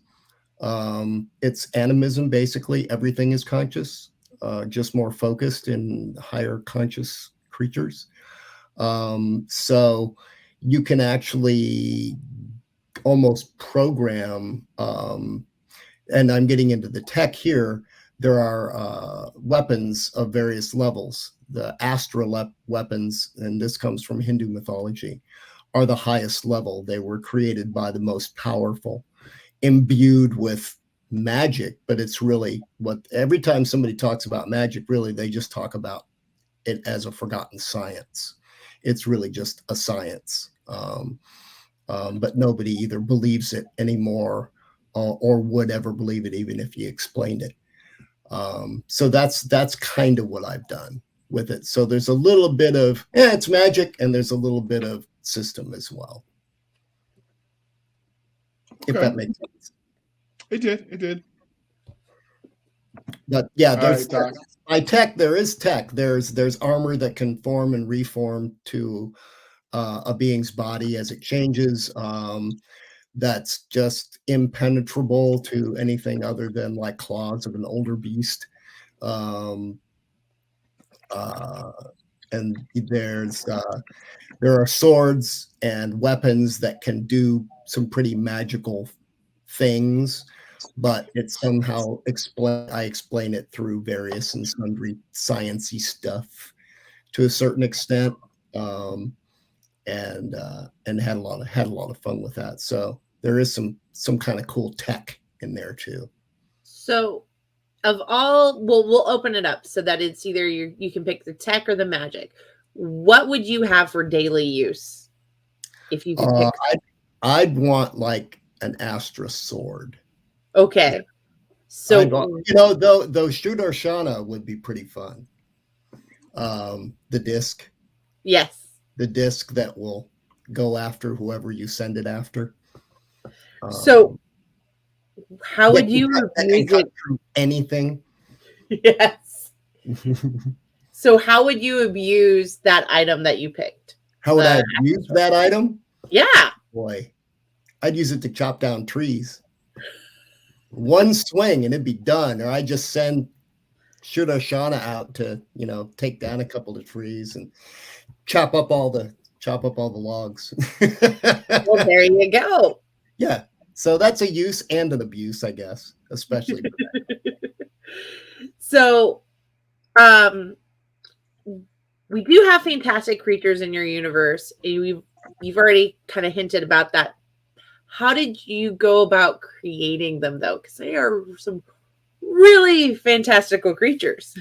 It's animism, basically. Everything is conscious, just more focused in higher conscious creatures. So you can actually almost program, and I'm getting into the tech here. There are weapons of various levels. The Astra weapons, and this comes from Hindu mythology, are the highest level. They were created by the most powerful, imbued with magic, but it's really every time somebody talks about magic, really, they just talk about it as a forgotten science. It's really just a science. But nobody either believes it anymore or would ever believe it, even if you explained it. So that's kind of what I've done with it. So there's a little bit of, it's magic, and there's a little bit of system as well. Okay. If that makes sense. It did. But yeah, there's by tech, there is tech. There's armor that can form and reform to a being's body as it changes. That's just impenetrable to anything other than like claws of an older beast. And there are swords and weapons that can do some pretty magical things, but it's somehow I explain it through various and sundry sciencey stuff to a certain extent, and had a lot of fun with that. So there is some kind of cool tech in there too. So of all, we'll open it up so that it's either you can pick the tech or the magic. What would you have for daily use if you could pick? I'd want like an Astra sword. Okay. So though Shudarshana would be pretty fun. The disc. Yes. The disc that will go after whoever you send it after. So how would you use it? Anything? Yes. So how would you abuse that item that you picked? How would I use that item? Yeah. Boy, I'd use it to chop down trees. One swing and it'd be done. Or I just send Shudarshana out to, take down a couple of trees and chop up all the logs. Well, there you go. Yeah. So that's a use and an abuse, I guess, especially. So, we do have fantastic creatures in your universe. You've already kind of hinted about that how did you go about creating them, though? Because they are some really fantastical creatures.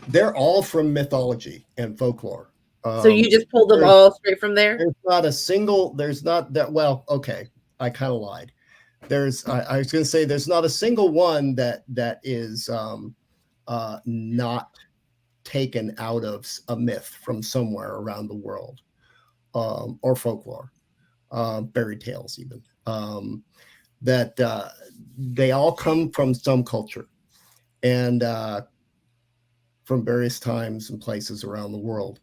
They're all from mythology and folklore. So you just pulled them all straight from there? There's not a single, there's not that, well, okay, I kind of lied. I was going to say there's not a single one that is not taken out of a myth from somewhere around the world, or folklore, fairy tales even, that they all come from some culture and from various times and places around the world.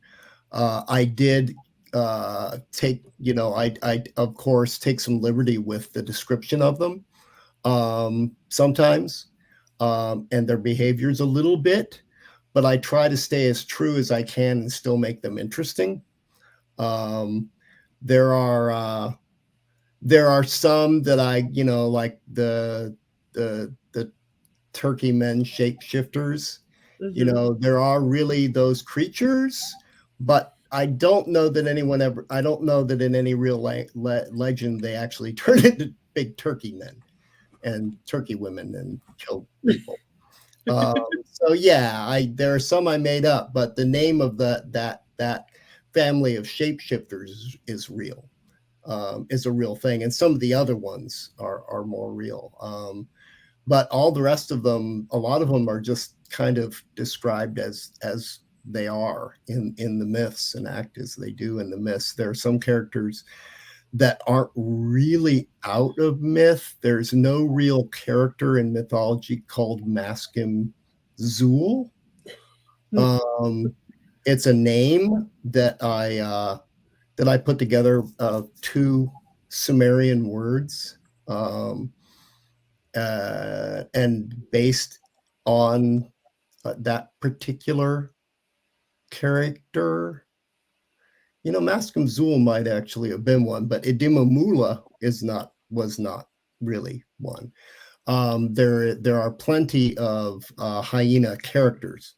I did take, I of course take some liberty with the description of them sometimes, and their behaviors a little bit, but I try to stay as true as I can and still make them interesting. There are some that I, like the turkey men shapeshifters. Mm-hmm. There are really those creatures, but I don't know that I don't know that in any real legend they actually turn into big turkey men and turkey women and kill people. So yeah, there are some I made up, but the name of that family of shapeshifters is real, is a real thing, and some of the other ones are more real. But all the rest of them, a lot of them are just kind of described as they are in the myths and act as they do in the myths. There are some characters that aren't really out of myth. There's no real character in mythology called Maskim Zul. It's a name that I put together of two Sumerian words, and based on that particular character. Maskim Zul might actually have been one, but Idimamula was not really one. There are plenty of hyena characters.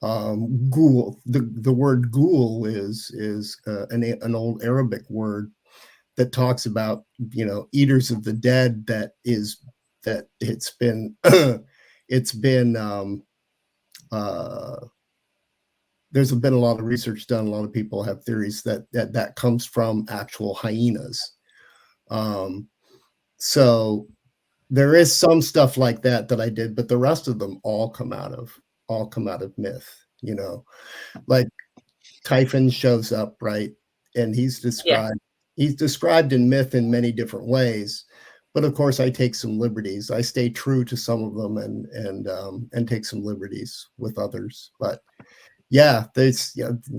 Ghoul, the word ghoul is an old Arabic word that talks about eaters of the dead. It's been there's been a lot of research done. A lot of people have theories that comes from actual hyenas. So there is some stuff like that I did, but the rest of them all come out of myth. Like Typhon shows up, right, and he's described in myth in many different ways. But of course, I take some liberties. I stay true to some of them and take some liberties with others. But yeah,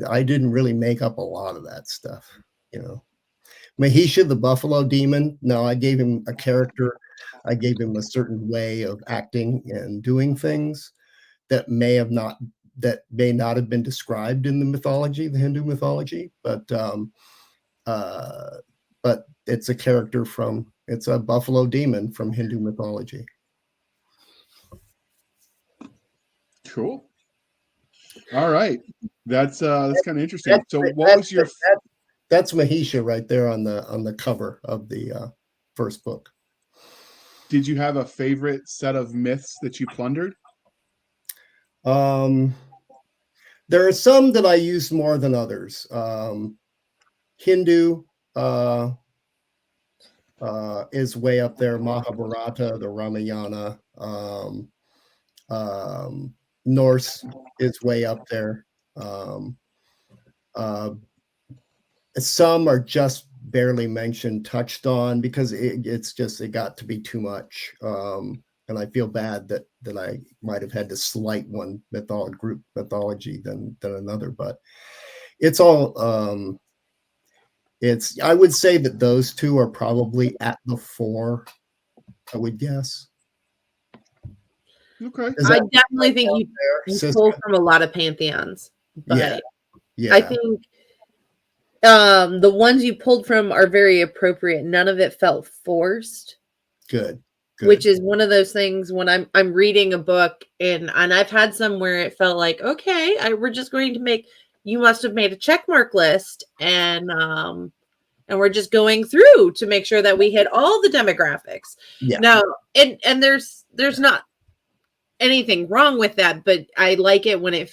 I didn't really make up a lot of that stuff. Mahisha, the buffalo demon. No, I gave him a character. I gave him a certain way of acting and doing things that may not have been described in the mythology, the Hindu mythology. But it's a character it's a buffalo demon from Hindu mythology. Cool. All right, that's kind of interesting. So, what was your? That's Mahisha right there on the cover of the first book. Did you have a favorite set of myths that you plundered? There are some that I used more than others. Hindu is way up there. Mahabharata, the Ramayana. Norse is way up there. Some are just barely mentioned, touched on, because it got to be too much. And I feel bad that I might have had to slight one group mythology than another, but it's all, I would say that those two are probably at the fore, I would guess. Okay. I definitely think you pull from a lot of pantheons. But yeah. I think the ones you pulled from are very appropriate. None of it felt forced. Good. Which is one of those things when I'm reading a book and I've had some where it felt like, okay, we're just going to you must have made a check mark list, and and we're just going through to make sure that we hit all the demographics. Yeah. No, and there's not anything wrong with that, but I like it when it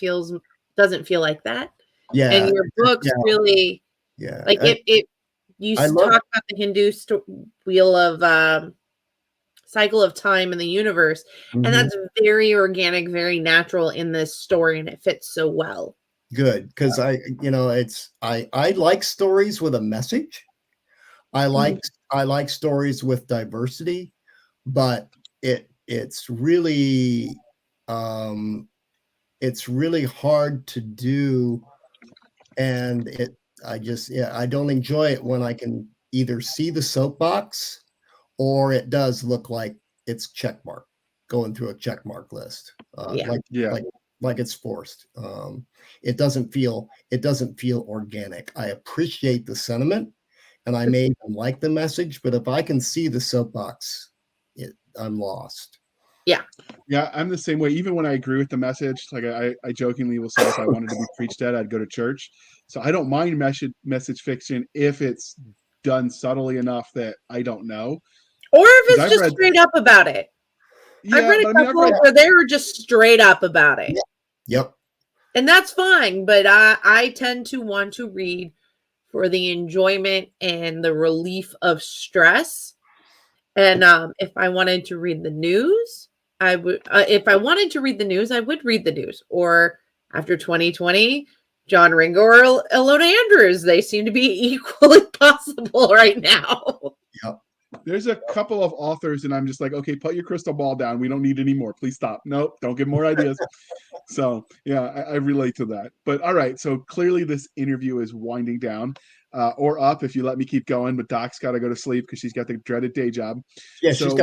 doesn't feel like that. Yeah. And your books really, like you talk about the Hindu wheel of cycle of time in the universe, and that's very organic, very natural in this story, and it fits so well. Good, because I like stories with a message. I like stories with diversity, but it's really hard to do, and I don't enjoy it when I can either see the soapbox or it does look like it's going through a checkmark list. Like it's forced. It doesn't feel organic. I appreciate the sentiment, and I may even like the message, but if I can see the soapbox, I'm lost. Yeah, I'm the same way. Even when I agree with the message, like I jokingly will say, if I wanted to be preached at, I'd go to church. So I don't mind message fiction if it's done subtly enough that I don't know, or if it's just straight up about it. Yeah, I've read a couple where they were just straight up about it. Yep. And that's fine, but I tend to want to read for the enjoyment and the relief of stress. And if I wanted to read the news, I would. If I wanted to read the news, I would read the news. Or after 2020, John Ringo or Ilona Andrews, they seem to be equally possible right now. Yep. There's a couple of authors, and I'm just like, okay, put your crystal ball down. We don't need any more. Please stop. Nope, don't give more ideas. So, yeah, I relate to that. But all right, so clearly this interview is winding down, or up if you let me keep going. But Doc's got to go to sleep because she's got the dreaded day job. Yeah, so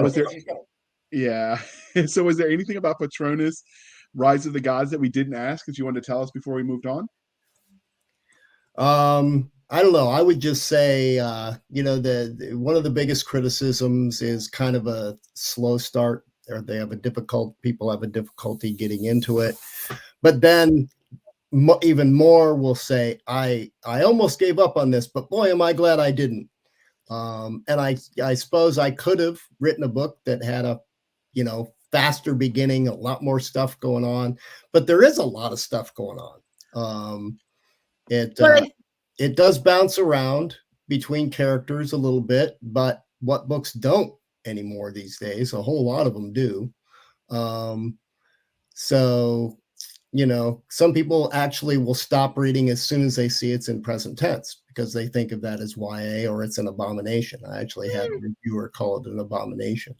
Yeah. So was there anything about Patronus, Rise of the Gods that we didn't ask that you wanted to tell us before we moved on? I don't know. I would just say, the one of the biggest criticisms is kind of a slow start, or people have a difficulty getting into it. But then even more will say, I almost gave up on this, but boy, am I glad I didn't. And I suppose I could have written a book that had a, faster beginning, a lot more stuff going on, but there is a lot of stuff going on. It does bounce around between characters a little bit, but what books don't anymore these days? A whole lot of them do. So, some people actually will stop reading as soon as they see it's in present tense because they think of that as YA or it's an abomination. I actually had a reviewer call it an abomination.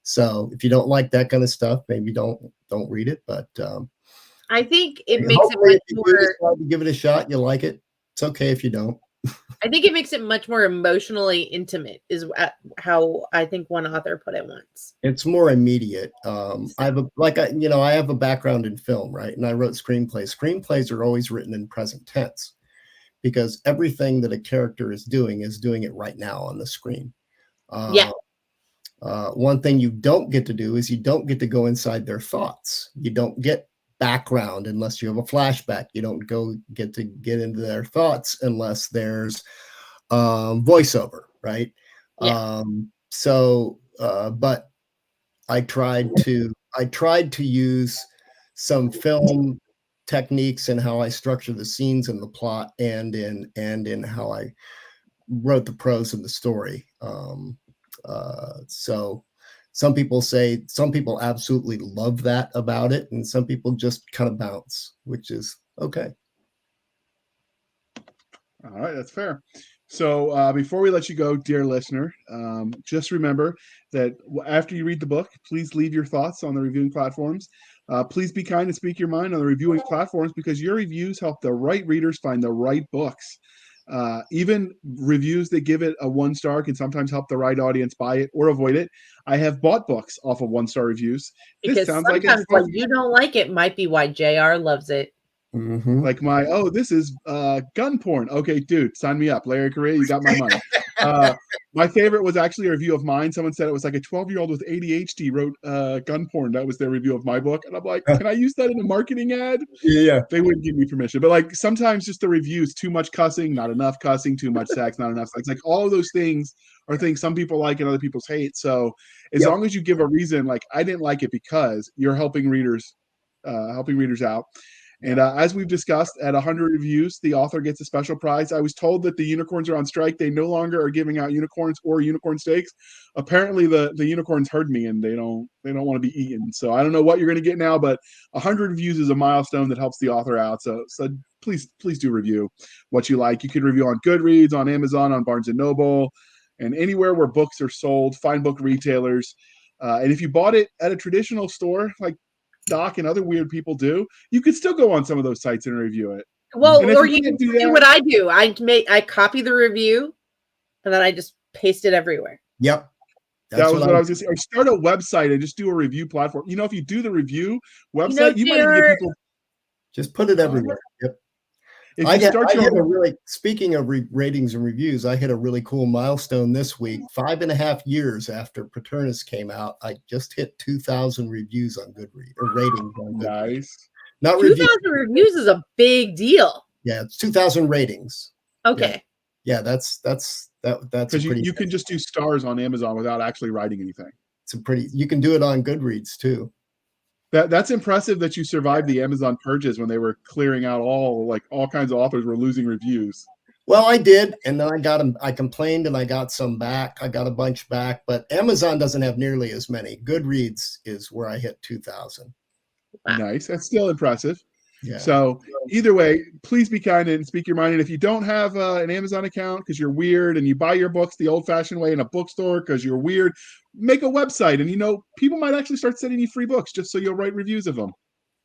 So if you don't like that kind of stuff, maybe don't read it. But I think it makes it much more. Give it a shot. You like it. It's okay if you don't. I think it makes it much more emotionally intimate, is how I think one author put it once. It's more immediate. I have a background in film, right? And I wrote screenplays. Screenplays are always written in present tense because everything that a character is doing it right now on the screen. One thing you don't get to do is you don't get to go inside their thoughts. You don't get background unless you have a flashback. You don't get into their thoughts unless there's voiceover, right? But I tried to use some film techniques in how I structure the scenes and the plot, and in how I wrote the prose and the story. So some people absolutely love that about it, and some people just kind of bounce, which is okay. All right, that's fair. So before we let you go, dear listener, just remember that after you read the book, please leave your thoughts on the reviewing platforms. Please be kind and speak your mind on the reviewing platforms, because your reviews help the right readers find the right books. Even reviews that give it a 1-star can sometimes help the right audience buy it or avoid it. I have bought books off of 1-star reviews. Because sometimes when you don't like it might be why JR loves it. Mm-hmm. Like this is gun porn. Okay, dude, sign me up. Larry Correa, you got my money. My favorite was actually a review of mine. Someone said it was like a 12-year-old with ADHD wrote gun porn. That was their review of my book. And I'm like, can I use that in a marketing ad? Yeah. They wouldn't give me permission. But like sometimes just the reviews, too much cussing, not enough cussing, too much sex, not enough sex. Like all of those things are things some people like and other people hate. So as long as you give a reason, like I didn't like it because you're helping readers out. And as we've discussed, at 100 reviews, the author gets a special prize. I was told that the unicorns are on strike. They no longer are giving out unicorns or unicorn steaks. Apparently, the unicorns heard me, and they don't want to be eaten. So I don't know what you're going to get now, but 100 reviews is a milestone that helps the author out. So please do review what you like. You can review on Goodreads, on Amazon, on Barnes & Noble, and anywhere where books are sold, fine book retailers. And if you bought it at a traditional store, like Doc and other weird people do, you could still go on some of those sites and review it. Well, or you can do what I do. I copy the review and then I just paste it everywhere. Yep. That was what I was going to say. Or start a website and just do a review platform. If you do the review website, you might even get people. Just put it everywhere. Yep. Speaking of ratings and reviews, I hit a really cool milestone this week. 5.5 years after Paternus came out, I just hit 2,000 reviews on Goodreads, or ratings on Goodreads. Nice. Not 2,000 reviews is a big deal. Yeah, it's 2,000 ratings. Okay. Yeah, that's because you can just do stars on Amazon without actually writing anything. You can do it on Goodreads too. That's impressive that you survived the Amazon purges when they were clearing out all kinds of authors were losing reviews. Well, I did, and then I got them. I complained, and I got some back. I got a bunch back, but Amazon doesn't have nearly as many. Goodreads is where I hit 2,000. Wow. Nice. That's still impressive. Yeah. So either way, please be kind and speak your mind. And if you don't have an Amazon account because you're weird and you buy your books the old-fashioned way in a bookstore because you're weird, make a website. And, people might actually start sending you free books just so you'll write reviews of them.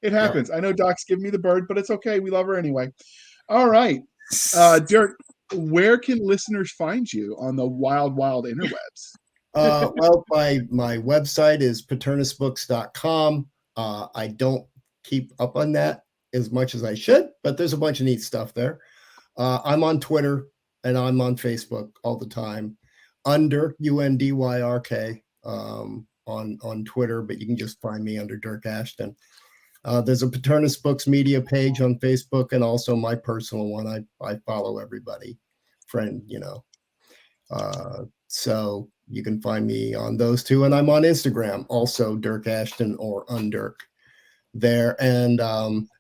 It happens. I know Doc's giving me the bird, but it's okay. We love her anyway. All right. Dyrk, where can listeners find you on the wild, wild interwebs? Well, my website is paternusbooks.com. I don't keep up on that as much as I should, but there's a bunch of neat stuff there. I'm on Twitter and I'm on Facebook all the time under UNDYRK on Twitter, but you can just find me under Dyrk Ashton. There's a Paternus Books media page on Facebook and also my personal one. I follow everybody, so you can find me on those two. And I'm on Instagram, also Dyrk Ashton or Undyrk there. And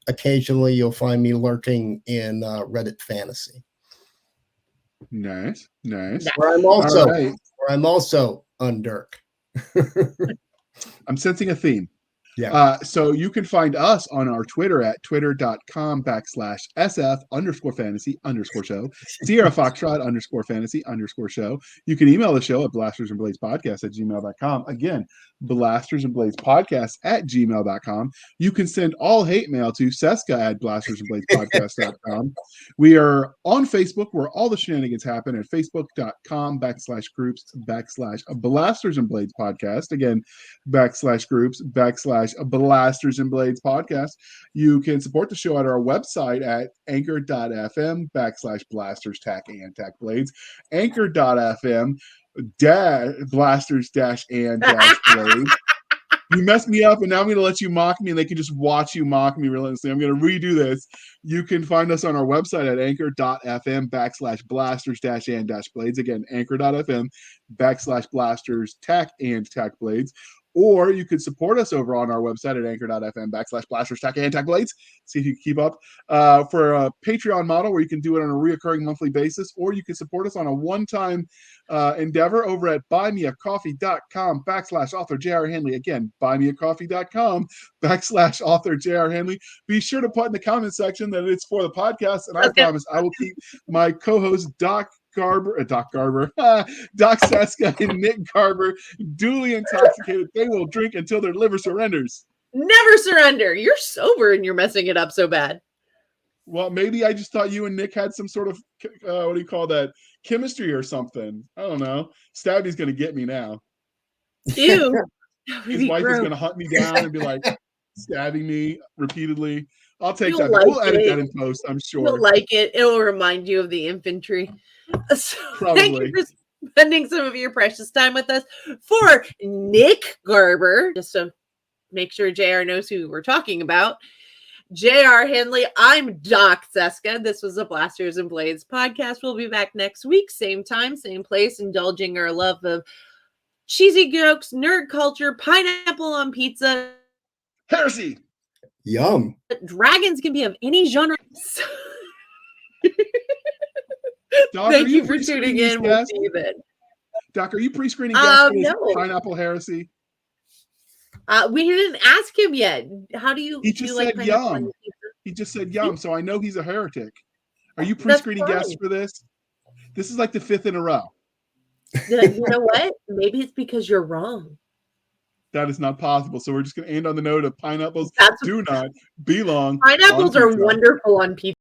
occasionally you'll find me lurking in Reddit Fantasy. Nice. Where I'm also Undyrk. I'm sensing a theme. Yeah. So you can find us on our Twitter at twitter.com/SF_fantasy_show, Sierra Foxtrot _fantasy_show. You can email the show at blastersandbladespodcast@gmail.com. Again, blastersandbladespodcast@gmail.com. You can send all hate mail to Cisca at blastersandbladespodcast.com. We are on Facebook where all the shenanigans happen at facebook.com/groups/Blasters and Blades Podcast. Again, /groups/ Blasters and Blades Podcast. You can support the show at our website at anchor.fm/blasters tack and tack blades. Anchor.fm blasters and blades. You messed me up, and now I'm going to let you mock me, and they can just watch you mock me relentlessly. I'm going to redo this. You can find us on our website at anchor.fm/blasters and blades. Again, anchor.fm/blasters tack and tack blades. Or you could support us over on our website at anchor.fm/blasters tack and tack blades. See if you can keep up for a Patreon model where you can do it on a reoccurring monthly basis, or you can support us on a one-time endeavor over at buymeacoffee.com/author J.R. Handley. Again, buymeacoffee.com/author J.R. Handley. Be sure to put in the comment section that it's for the podcast, and I promise I will keep my co-host Doc Cisca and Nick Garber duly intoxicated. They will drink until their liver surrenders. Never surrender. You're sober and you're messing it up so bad. Well, maybe I just thought you and Nick had some sort of what do you call that, chemistry or something. I don't know. Stabby's gonna get me now. Ew. His wife is gonna hunt me down and be like stabbing me repeatedly. I'll take You'll that. like We'll edit it. that in post, I'm sure. You'll like it. It'll remind you of the infantry. So Probably. spending some of your precious time with us. For Nick Garber, just to make sure JR knows who we're talking about, JR Handley, I'm Doc Cisca. This was the Blasters and Blades podcast. We'll be back next week, same time, same place, indulging our love of cheesy jokes, nerd culture, pineapple on pizza. Heresy! Yum. Dragons can be of any genre. Doc, Thank you for tuning in. We'll see you then. Doc, are you pre-screening guests for this No. pineapple heresy? We didn't ask him yet. How do you? He just do you said like yum. He just said yum, so I know he's a heretic. Are you pre-screening guests for this? This is like the 5th in a row. You know what? Maybe it's because you're wrong. That is not possible. So we're just going to end on the note of pineapples do not belong. Pineapples are wonderful on pizza.